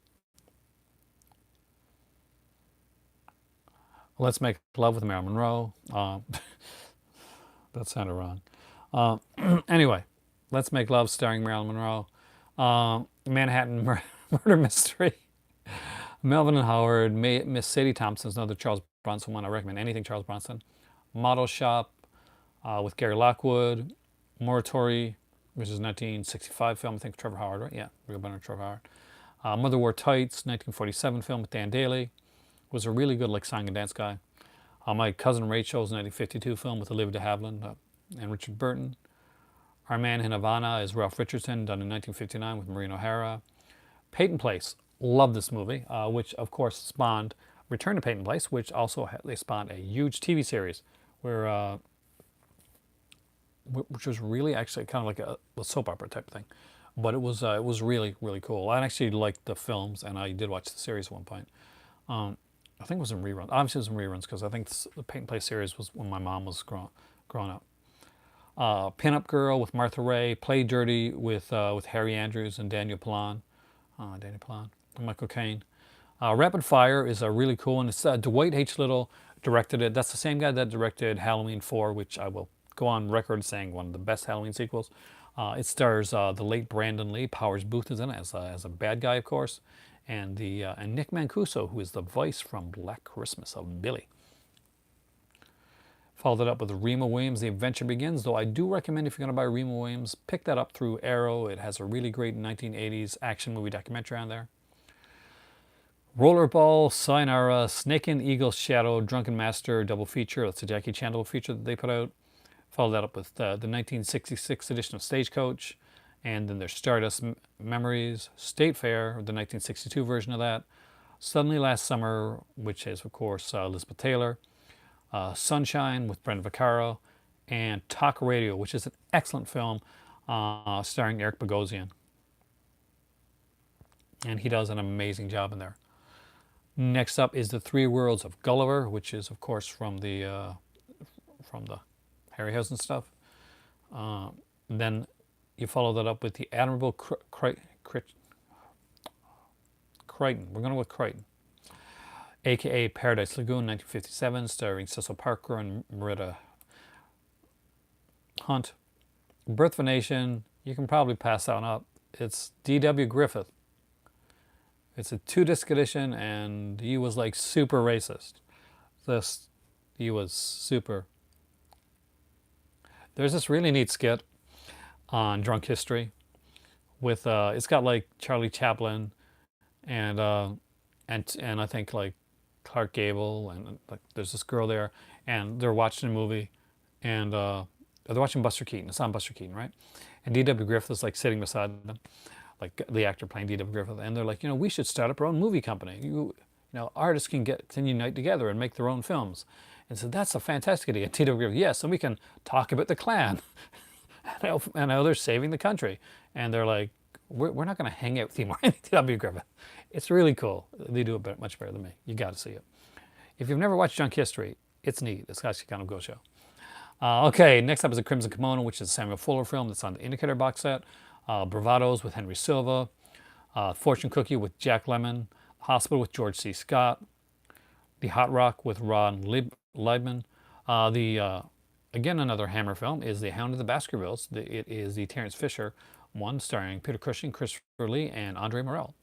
Let's Make Love with Marilyn Monroe. That sounded wrong. Anyway, Let's Make Love starring Marilyn Monroe. Manhattan Murder Mystery. Melvin and Howard. Miss Sadie Thompson's another Charles Bronson one. I recommend anything Charles Bronson. Model Shop with Gary Lockwood. Moratory, which is a 1965 film, I think, Trevor Howard, right? Yeah, real banner Trevor Mother Wore Tights, 1947 film with Dan Daly, was a really good like song and dance guy. My Cousin Rachel's 1952 film with Olivia de Havilland and Richard Burton. Our Man in Havana is Ralph Richardson, done in 1959 with Maureen O'Hara. Peyton Place, love this movie, which of course spawned Return to Peyton Place, which also they spawned a huge TV series where which was really actually kind of like a soap opera type of thing, but it was really really cool. I actually liked the films, and I did watch the series at one point. I think it was in reruns. Obviously, it was in reruns because I think the Peyton Place series was when my mom was growing up. Pin-Up Girl with Martha Raye, Play Dirty with Harry Andrews and Daniel Plan, and Michael Caine. Rapid Fire is a really cool one. It's Dwight H. Little directed it. That's the same guy that directed Halloween 4, which I will go on record saying one of the best Halloween sequels. It stars the late Brandon Lee. Powers Booth is in it as a bad guy, of course, and and Nick Mancuso, who is the voice from Black Christmas of Billy. Followed it up with Rima Williams, The Adventure Begins, though I do recommend if you're going to buy Rima Williams, pick that up through Arrow. It has a really great 1980s action movie documentary on there. Rollerball, Sayonara, Snake and Eagle's Shadow, Drunken Master double feature. That's a Jackie Chan double feature that they put out. Followed that up with the 1966 edition of Stagecoach, and then there's Stardust Memories, State Fair, the 1962 version of that. Suddenly Last Summer, which is of course Elizabeth Taylor. Sunshine with Brenda Vaccaro, and Talk Radio, which is an excellent film starring Eric Bogosian. And he does an amazing job in there. Next up is The Three Worlds of Gulliver, which is, of course, from the Harryhausen stuff. Then you follow that up with The Admirable Crichton. We're going to go with Crichton. A.K.A. Paradise Lagoon, 1957, starring Cecil Parker and Merida Hunt. Birth of a Nation, you can probably pass that one up. It's D.W. Griffith. It's a 2-disc edition, and he was like super racist. He was super. There's this really neat skit on Drunk History with it's got like Charlie Chaplin and I think like Clark Gable, and like there's this girl there, and they're watching a movie, and they're watching Buster Keaton. It's on Buster Keaton, right? And D.W. Griffith is like sitting beside them, like the actor playing D.W. Griffith, and they're like, we should start up our own movie company. Artists can unite together and make their own films. And so that's a fantastic idea. D.W. Griffith, yes, and we can talk about the Klan and how they're saving the country. And they're like, we're not going to hang out with you more. D.W. Griffith. It's really cool. They do it much better than me. You got to see it. If you've never watched Drunk History, it's neat. It's actually kind of a go show. Okay, next up is A Crimson Kimono, which is a Samuel Fuller film that's on the Indicator box set. Bravados with Henry Silva. Fortune Cookie with Jack Lemmon. Hospital with George C. Scott. The Hot Rock with Ron Leibman. Again, another Hammer film is The Hound of the Baskervilles. It is the Terence Fisher one, starring Peter Cushing, Christopher Lee, and Andre Morel.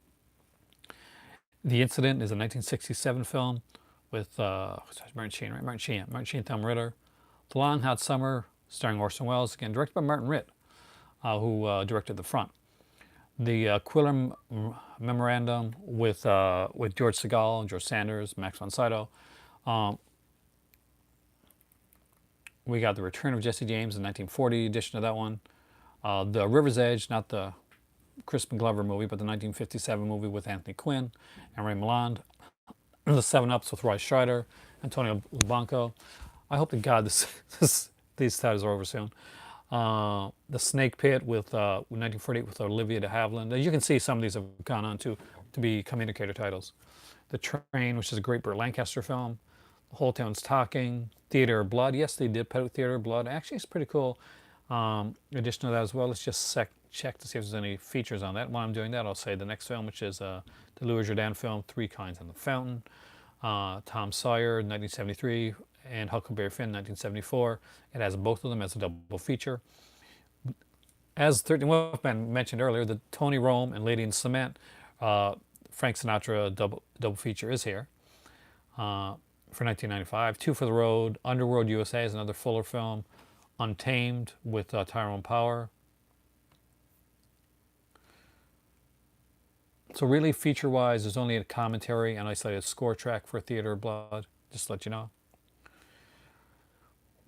The Incident is a 1967 film with Martin Sheen, right? Martin Sheen, Thumb Ritter. The Long Hot Summer, starring Orson Welles, again directed by Martin Ritt, who directed The Front. The Quiller Memorandum with George Segal and George Sanders, Max von Sydow. We got The Return of Jesse James, the 1940 edition of that one. The River's Edge, not the Crispin Glover movie, but the 1957 movie with Anthony Quinn and Ray Milland. The 7-Ups with Roy Scheider, Antonio Blanco. I hope to God these titles are over soon. The Snake Pit with 1948 with Olivia de Havilland. As you can see, some of these have gone on to become indicator titles. The Train, which is a great Burt Lancaster film. The Whole Town's Talking. Theater of Blood. Yes, they did put out Theater of Blood. Actually, it's pretty cool. In addition to that as well, let's just check to see if there's any features on that. While I'm doing that, I'll say the next film, which is the Louis Jourdan film, Three Kinds in the Fountain. Tom Sawyer, 1973, and Huckleberry Finn, 1974. It has both of them as a double feature. As 13 Wolfmen mentioned earlier, the Tony Rome and Lady in Cement, Frank Sinatra double feature is here for 1995. Two for the Road, Underworld USA is another Fuller film. Untamed with Tyrone Power. So really, feature-wise, there's only a commentary and isolated score track for Theater of Blood, just to let you know.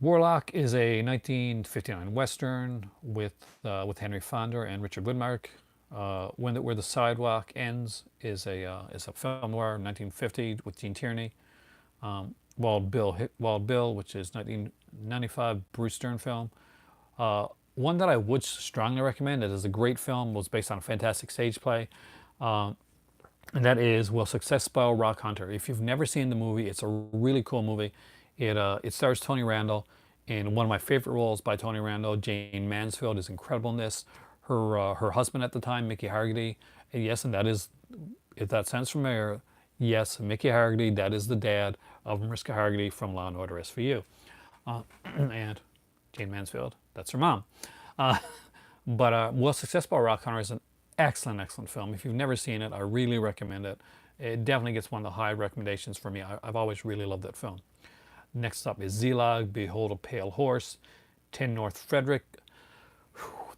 Warlock is a 1959 Western with Henry Fonda and Richard Widmark. Where the Sidewalk Ends is a film noir, 1950 with Gene Tierney. Wild Bill, which is 1995 Bruce Stern film. One that I would strongly recommend, it is a great film, was based on a fantastic stage play, and that is Will Success Spell Rock Hunter. If you've never seen the movie, it's a really cool movie. It stars Tony Randall, and one of my favorite roles by Tony Randall, Jane Mansfield, is incredible in this. Her husband at the time, Mickey Hargitay, and yes, and that is, if that sounds familiar, yes, Mickey Hargitay, that is the dad of Mariska Hargitay from Law and Order SVU. And Jane Mansfield, that's her mom. But Will Success Spell Rock Hunter is an excellent, excellent film. If you've never seen it, I really recommend it. It definitely gets one of the high recommendations for me. I've always really loved that film. Next up is Zelig, Behold a Pale Horse, 10 North Frederick,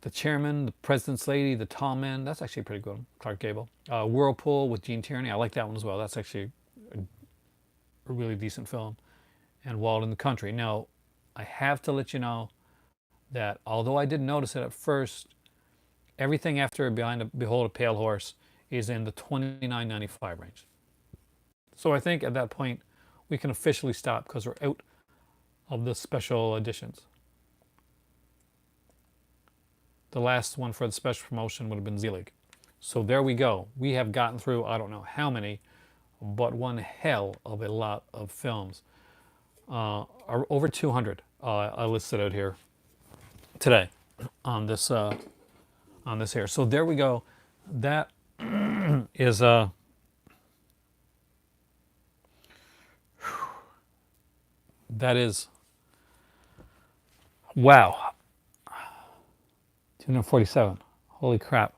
The Chairman, The President's Lady, The Tall Man. That's actually pretty good. Clark Gable. Whirlpool with Gene Tierney. I like that one as well. That's actually a really decent film. And Wild in the Country. Now, I have to let you know that although I didn't notice it at first, everything after Behold a Pale Horse is in the $29.95 range. So I think at that point we can officially stop because we're out of the special editions. The last one for the special promotion would have been Zelig. So there we go. We have gotten through, I don't know how many, but one hell of a lot of films. Over 200 I listed out here today on this here. So there we go. That is wow. 247. Holy crap.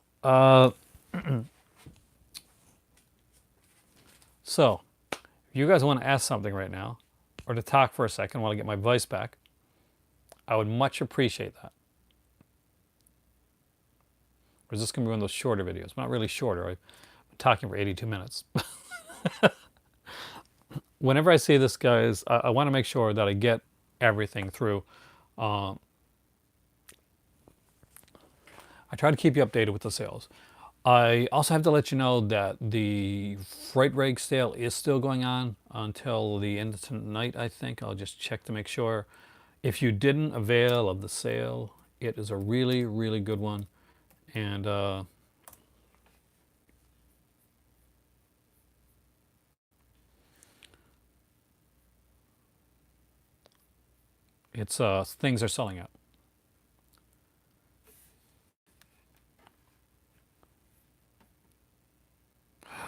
So, if you guys want to ask something right now, or to talk for a second while I get my voice back, I would much appreciate that. Or is this going to be one of those shorter videos? Not really shorter. I'm talking for 82 minutes. Whenever I say this, guys, I want to make sure that I get everything through. I try to keep you updated with the sales. I also have to let you know that the Fright Rags sale is still going on until the end of tonight, I think. I'll just check to make sure. If you didn't avail of the sale, it is a really, really good one. And it's things are selling out.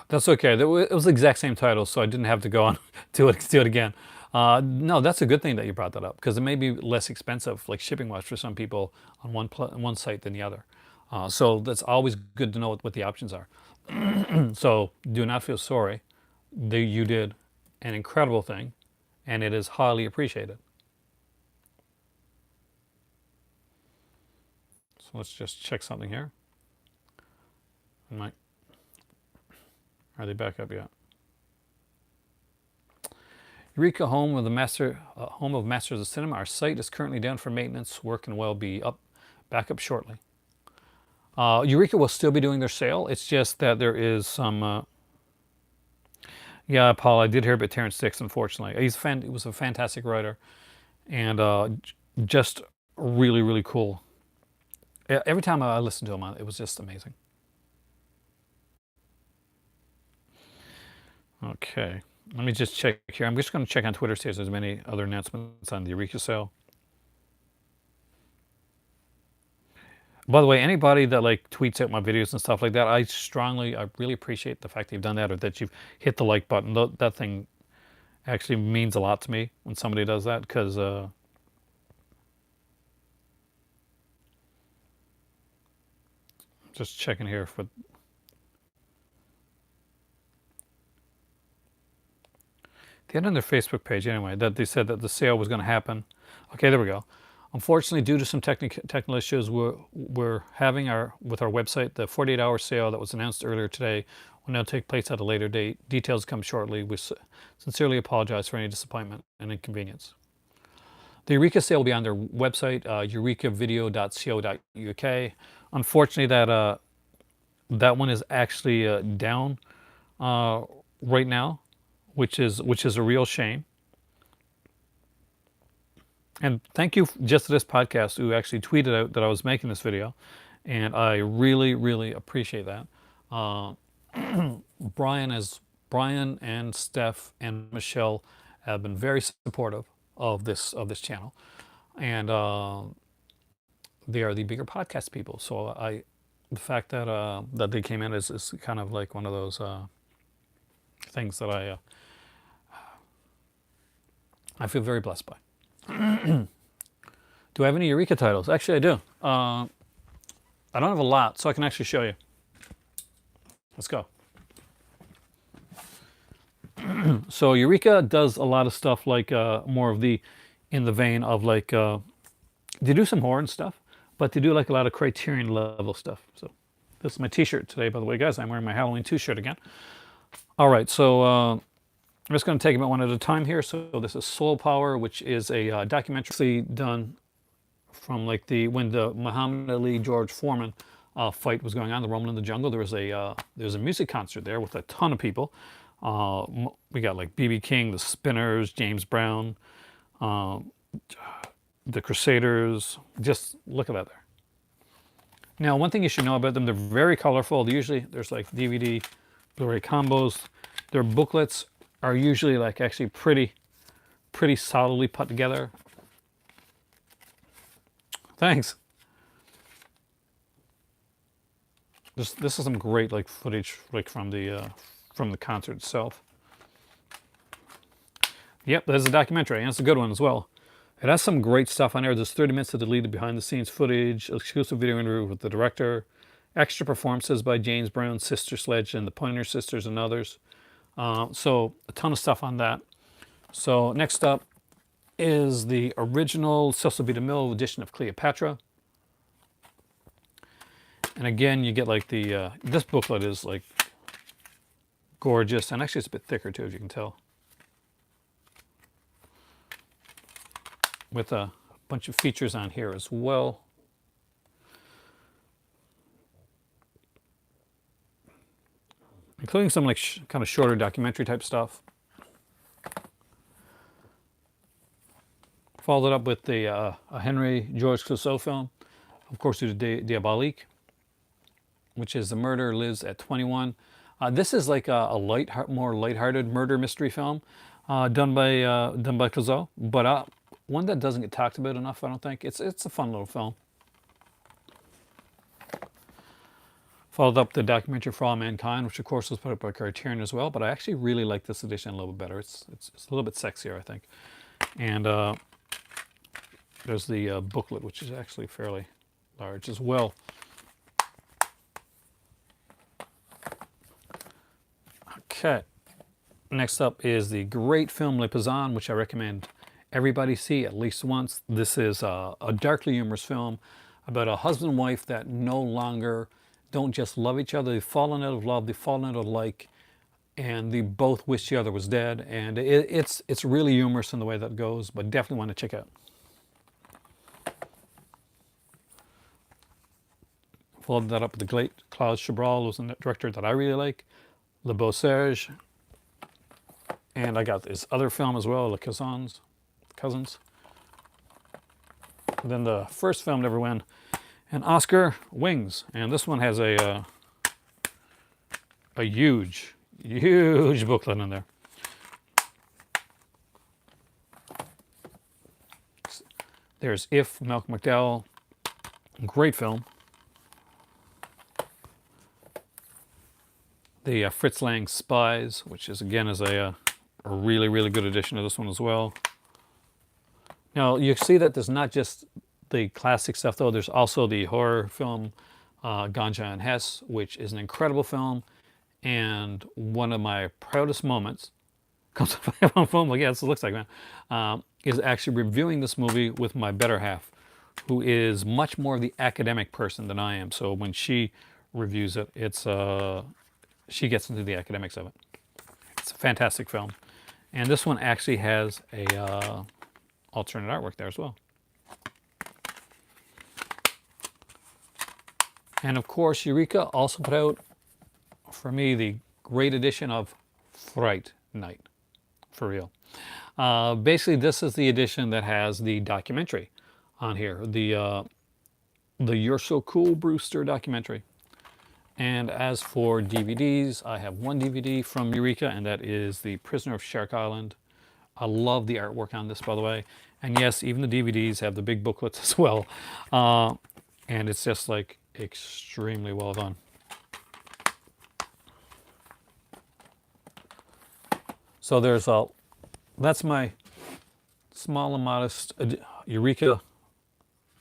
That's okay. It was the exact same title, so I didn't have to go on do it again. No, that's a good thing that you brought that up because it may be less expensive, like shipping wise, for some people on one site than the other. So that's always good to know what the options are. So do not feel sorry. You did an incredible thing, and it is highly appreciated. So let's just check something here. Are they back up yet? Eureka, home of Masters of Cinema. Our site is currently down for maintenance. Work and will be back up shortly. Eureka will still be doing their sale. It's just that there is some. Yeah, Paul, I did hear about Terrence Dix. Unfortunately, he was a fantastic writer, and just really, really cool. Every time I listened to him, it was just amazing. Okay, let me just check here. I'm just going to check on Twitter, see if there's any other announcements on the Eureka sale. By the way, anybody that like tweets out my videos and stuff like that, I really appreciate the fact that you've done that or that you've hit the like button. That thing actually means a lot to me when somebody does that because just checking here for. They had on their Facebook page anyway that they said that the sale was going to happen. Okay, there we go. Unfortunately, due to some technical issues we're having with our website, the 48-hour sale that was announced earlier today will now take place at a later date. Details come shortly. We sincerely apologize for any disappointment and inconvenience. The Eureka sale will be on their website, eurekavideo.co.uk. Unfortunately, that one is actually down right now, which is a real shame. And thank you just to this podcast who actually tweeted out that I was making this video, and I really, really appreciate that. Brian and Steph and Michelle have been very supportive of this channel, and they are the bigger podcast people. So the fact that that they came in is kind of like one of those things that I feel very blessed by. Do I have any Eureka titles? Actually, I do. I don't have a lot, so I can actually show you. Let's go. So Eureka does a lot of stuff like more of in the vein of like, they do some horror and stuff, but they do like a lot of Criterion level stuff. So this is my t-shirt today, by the way, guys. I'm wearing my Halloween t-shirt again. All right, so I'm just going to take them one at a time here. So this is Soul Power, which is a documentary done from like when the Muhammad Ali George Foreman fight was going on, the Rumble in the Jungle. There was a music concert there with a ton of people. We got like B.B. King, the Spinners, James Brown, the Crusaders. Just look at that there. Now, one thing you should know about them, they're very colorful. There's like DVD, Blu-ray combos. Their booklets are usually like actually pretty solidly put together. Thanks. This is some great like footage like from the concert itself. Yep, there's a documentary, and it's a good one as well. It has some great stuff on there. There's 30 minutes of deleted behind-the-scenes footage, exclusive video interview with the director, extra performances by James Brown, Sister Sledge, and the Pointer Sisters, and others. So a ton of stuff on that. So next up is the original Cecil B. DeMille edition of Cleopatra. And again, you get like this booklet is like gorgeous, and actually it's a bit thicker too, as you can tell, with a bunch of features on here as well. Including some like kind of shorter documentary type stuff. Followed up with a Henry George Clouseau film, of course, the Diabolique, which is The Murder Lives at 21. This is like a more lighthearted murder mystery film done by Clouseau, but one that doesn't get talked about enough, I don't think. It's a fun little film. Followed up the documentary For All Mankind, which of course was put up by Criterion as well, but I actually really like this edition a little bit better. It's a little bit sexier, I think. And there's the booklet, which is actually fairly large as well. Okay. Next up is the great film Les Pesants, which I recommend everybody see at least once. This is a darkly humorous film about a husband and wife that no longer don't just love each other, they've fallen out of love, they've fallen out of like, and they both wish the other was dead. And it's really humorous in the way that goes, but definitely want to check out. Followed that up with the great Claude Chabrol, who's a director that I really like, Le Beau Serge. And I got this other film as well, Les Cousins. And then the first film to ever win an Oscar, Wings. And this one has a huge booklet in there. There's If, Malcolm McDowell. Great film. The Fritz Lang Spies, which is again is a really good edition of this one as well. Now you see that there's not just the classic stuff though. There's also the horror film Ganja and Hess, which is an incredible film, and one of my proudest moments comes from film. Like, yeah, it looks like, man, is actually reviewing this movie with my better half. who is much more of the academic person than I am. So when she reviews it, it's she gets into the academics of it. It's a fantastic film, and this one actually has a alternate artwork there as well. And of course, Eureka also put out for me the great edition of Fright Night, for real. Basically, this is the edition that has the documentary on here, the You're So Cool, Brewster documentary. And as for DVDs, I have one DVD from Eureka, and that is The Prisoner of Shark Island. I love the artwork on this, by the way. And yes, even the DVDs have the big booklets as well. And it's just like extremely well done. So there's that's my small and modest Eureka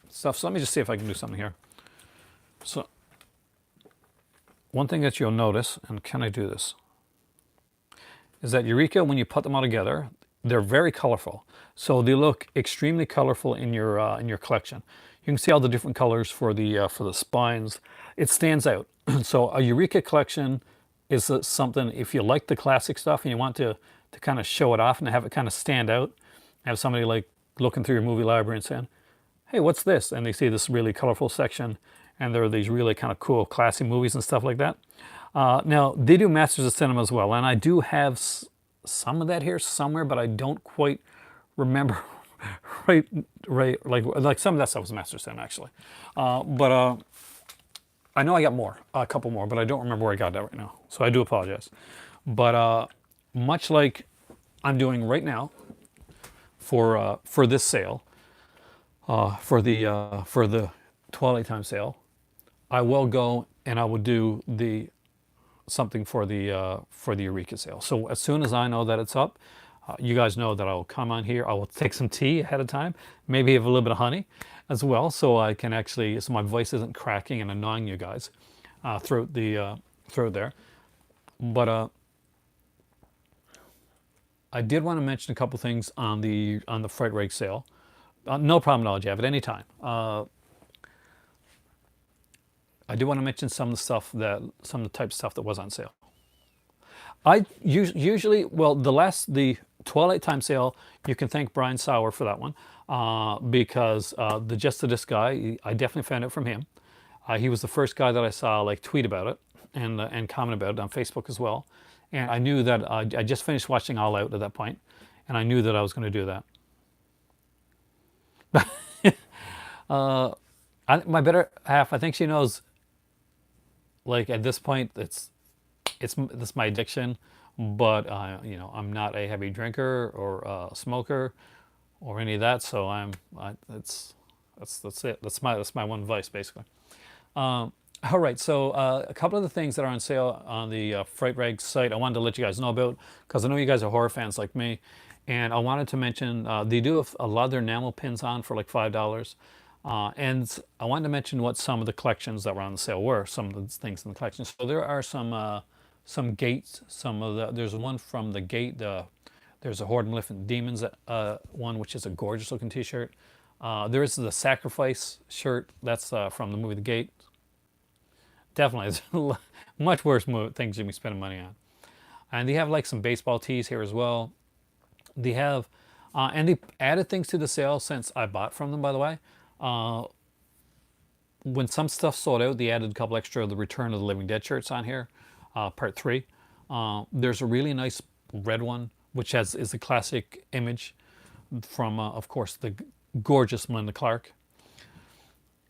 stuff. So let me just see if I can do something here. So one thing that you'll notice, and can I do this, is that Eureka, when you put them all together, they're very colorful. So they look extremely colorful in your collection. You can see all the different colors for the spines. It stands out. So a Eureka collection is something, if you like the classic stuff and you want to kind of show it off and have it kind of stand out, have somebody like looking through your movie library and saying, hey, what's this? And they see this really colorful section, and there are these really kind of cool, classy movies and stuff like that. Now, they do Masters of Cinema as well, and I do have some of that here somewhere, but I don't quite remember right, like some of that stuff was Masters of Cinema, actually. But I know I got more, a couple more, but I don't remember where I got that right now, so I do apologize. But much like I'm doing right now for this sale, for the Twilight Time sale, I will go and I will do something for the Eureka sale. So as soon as I know that it's up, you guys know that I will come on here. I will take some tea ahead of time, maybe have a little bit of honey as well, so I can actually, so my voice isn't cracking and annoying you guys throughout there. But I did want to mention a couple things on the Fright Rags sale. No problem at all, Jeff, at any time. I do want to mention some of the type of stuff that was on sale. I usually, well, the Twilight Time sale, you can thank Brian Sauer for that one, because the Just the Disc guy, I definitely found it from him. He was the first guy that I saw like tweet about it and comment about it on Facebook as well. And I knew that I just finished watching All Out at that point, and I knew that I was going to do that. My better half, I think she knows. Like at this point, it's my addiction, but you know, I'm not a heavy drinker or a smoker or any of that. So that's it. That's my one vice basically. All right, so a couple of the things that are on sale on the Fright Rags site I wanted to let you guys know about, because I know you guys are horror fans like me, and I wanted to mention they do have a lot of their enamel pins on for like $5. And I wanted to mention what some of the collections that were on the sale were, some of the things in the collection. So there are some gates, there's one from the gate, there's a Horde and Elephant Demons one, which is a gorgeous looking t-shirt. There is the Sacrifice shirt, that's from the movie The Gate. Definitely, there's much worse things you can be spending money on. And they have like some baseball tees here as well. They have, and they added things to the sale since I bought from them, by the way. When some stuff sold out, they added a couple extra of the Return of the Living Dead shirts on here, part 3. There's a really nice red one, which is a classic image from, of course, the gorgeous Melinda Clark.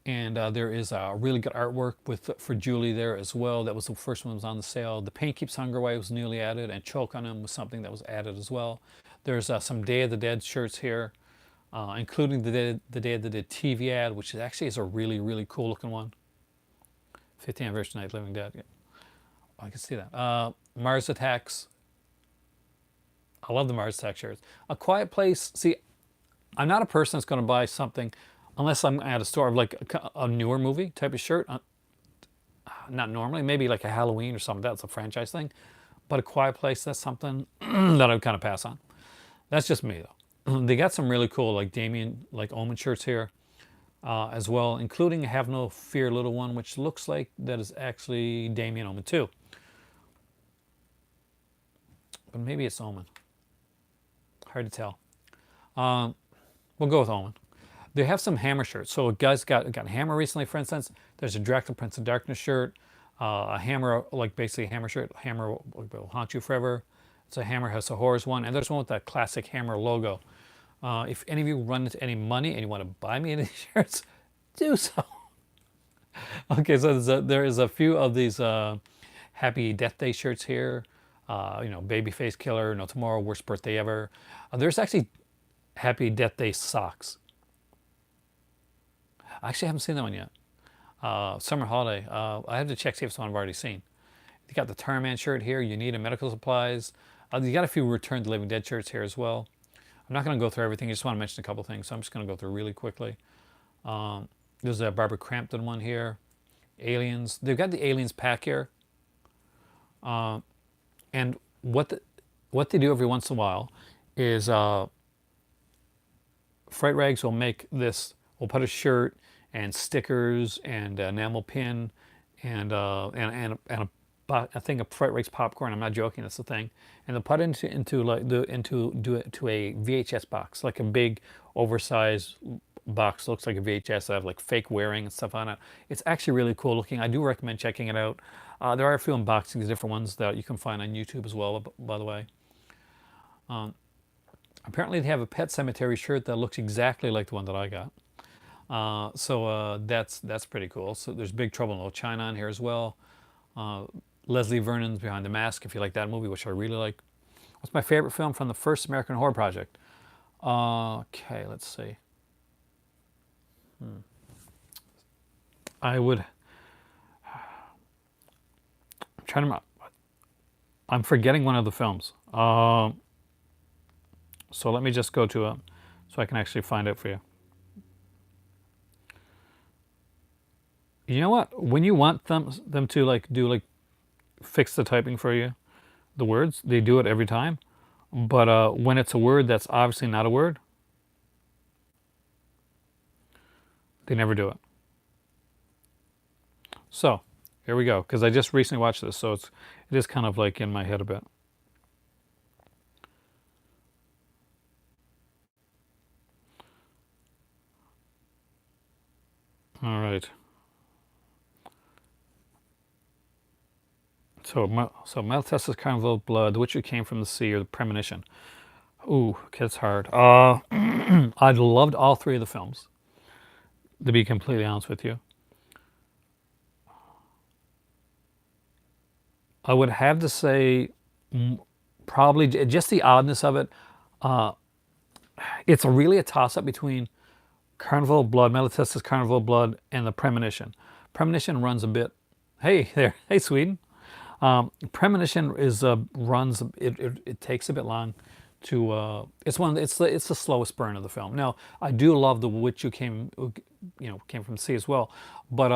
And there is a really good artwork for Julie there as well. That was the first one that was on the sale. The Pain Keeps Hunger Away was newly added, and Choke on Him was something that was added as well. There's some Day of the Dead shirts here, including the Day of the Dead TV ad, which is a really, really cool looking one. 50th anniversary Night of the Living Dead. Yeah. I can see that. Mars Attacks. I love the Mars Attack shirts. A Quiet Place. See, I'm not a person that's going to buy something unless I'm at a store of like a newer movie type of shirt. Not normally, maybe like a Halloween or something. That's a franchise thing. But A Quiet Place, that's something that I would kind of pass on. That's just me though. They got some really cool like Damien, like Omen shirts here. as well, including Have No Fear Little One, which looks like that is actually Damien Omen too. But maybe it's Omen. Hard to tell. Um, we'll go with Omen. They have some Hammer shirts. So a guy's got Hammer recently, for instance. There's a Dracula Prince of Darkness shirt, a Hammer, like basically a Hammer shirt. Hammer will haunt you forever. It's a Hammer House of Horrors one, and there's one with that classic Hammer logo. If any of you run into any money and you want to buy me any shirts, do so. Okay, so there is a few of these Happy Death Day shirts here. Babyface Killer, No Tomorrow, Worst Birthday Ever. There's actually Happy Death Day socks. I actually haven't seen that one yet. Summer Holiday. I have to check see if it's one I've already seen. You got the Tarman shirt here. You need a medical supplies. You got a few Return to Living Dead shirts here as well. I'm not going to go through everything. I just want to mention a couple things, so I'm just going to go through really quickly. There's a Barbara Crampton one here. Aliens. They've got the Aliens pack here. And what they do every once in a while is Fright Rags will make this. We'll put a shirt and stickers and enamel pin and a thing of Fright Rags popcorn. I'm not joking. That's the thing. And they'll put it into do it to a VHS box, like a big oversized box. Looks like a VHS. I have like fake wearing and stuff on it. It's actually really cool looking. I do recommend checking it out. There are a few unboxings, different ones that you can find on YouTube as well, by the way. Apparently they have a Pet Cemetery shirt that looks exactly like the one that I got. So that's pretty cool. So there's Big Trouble in Little China on here as well. Leslie Vernon's Behind the Mask, if you like that movie, which I really like. What's my favorite film from the first American Horror Project? Okay, let's see. I'm forgetting one of the films. So let me just go to it so I can actually find it for you. You know what? When you want them to fix the typing for you, the words, they do it every time. But when it's a word that's obviously not a word, they never do it. So here we go, because I just recently watched this, so it is kind of like in my head a bit. All right. So Maltesta's Carnival of Blood, The Witch Who Came from the Sea, or The Premonition. Ooh, it's hard. I loved all three of the films, to be completely honest with you. I would have to say probably just the oddness of it. It's really a toss-up between Carnival of Blood, Malatesta's Carnival of Blood, and The Premonition. Premonition runs a bit. Hey there, hey Sweden. Premonition is runs. It takes a bit long to. It's the slowest burn of the film. Now I do love The Witch Who Came from the Sea as well, but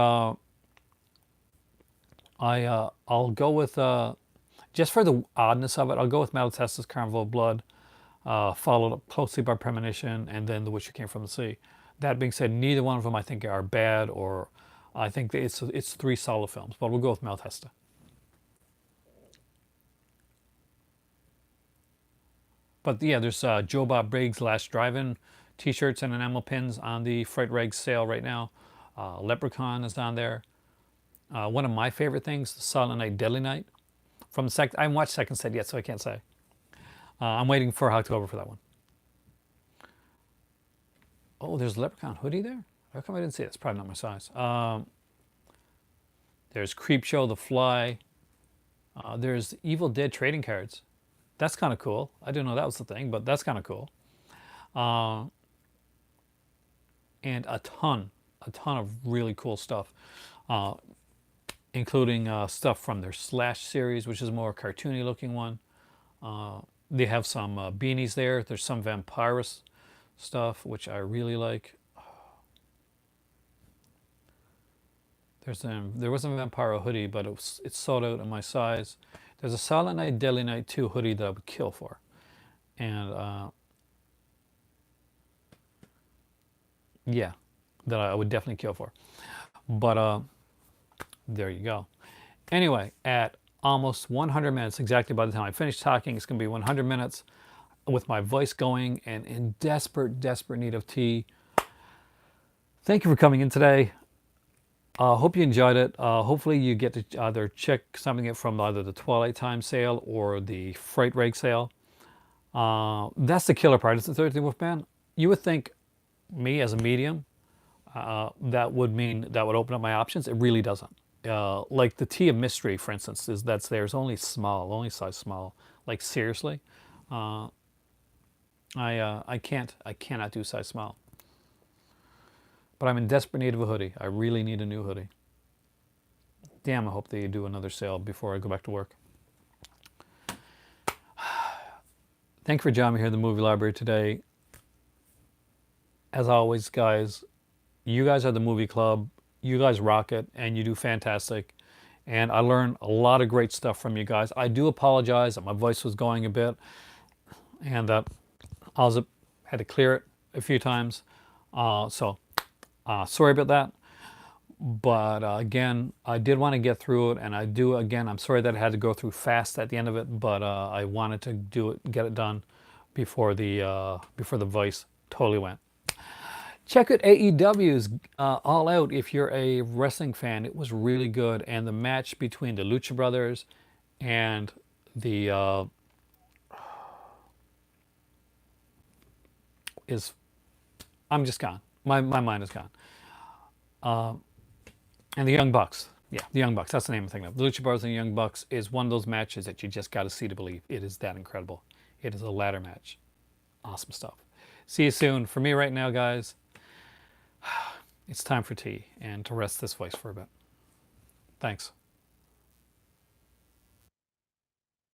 I'll go with just for the oddness of it. I'll go with Malatesta's Carnival of Blood, followed up closely by Premonition, and then The Witch Who Came from the Sea. That being said, neither one of them I think are bad, or I think it's three solid films. But we'll go with Malatesta. But yeah, there's Joe Bob Briggs' Last Drive-In t-shirts and enamel pins on the Fright Rags sale right now. Leprechaun is down there. One of my favorite things, Silent Night, Deadly Night. From I haven't watched second set yet, so I can't say. I'm waiting for October for that one. Oh, there's a Leprechaun hoodie there? How come I didn't see it? It's probably not my size. There's Creepshow, The Fly. There's Evil Dead trading cards. That's kind of cool. I didn't know that was the thing, but that's kind of cool. And a ton of really cool stuff, including stuff from their Slash series, which is a more cartoony looking one. They have some beanies there. There's some Vampirus stuff, which I really like. There was a Vampiro hoodie, but it's sold out in my size. There's a Silent Night, Deadly Night 2 hoodie that I would kill for. And yeah, that I would definitely kill for. But there you go. Anyway, at almost 100 minutes, exactly by the time I finish talking, it's going to be 100 minutes with my voice going and in desperate, desperate need of tea. Thank you for coming in today. Hope you enjoyed it. Hopefully you get to either check something from either the Twilight Time sale or the Fright Rags sale. That's the killer part. It's the 13th Wolfman. You would think me as a medium, that would mean that would open up my options. It really doesn't. Like the Tea of Mystery, for instance, that's there is only small, only size small. Like seriously, I cannot do size small. But I'm in desperate need of a hoodie. I really need a new hoodie. Damn, I hope they do another sale before I go back to work. Thank you for joining me here in the movie library today. As always, guys, you guys are the movie club. You guys rock it, and you do fantastic. And I learned a lot of great stuff from you guys. I do apologize that my voice was going a bit, and that I had to clear it a few times. Sorry about that. But again, I did want to get through it, and I do again. I'm sorry that I had to go through fast at the end of it, but I wanted to do it, get it done before the voice totally went. Check out AEW's All Out if you're a wrestling fan. It was really good, and the match between the Lucha Brothers and the I'm just gone. My mind is gone. And the Young Bucks. Yeah, the Young Bucks. That's the name I'm thinking of. The Lucha Brothers and the Young Bucks is one of those matches that you just got to see to believe. It is that incredible. It is a ladder match. Awesome stuff. See you soon. For me right now, guys, it's time for tea and to rest this voice for a bit. Thanks.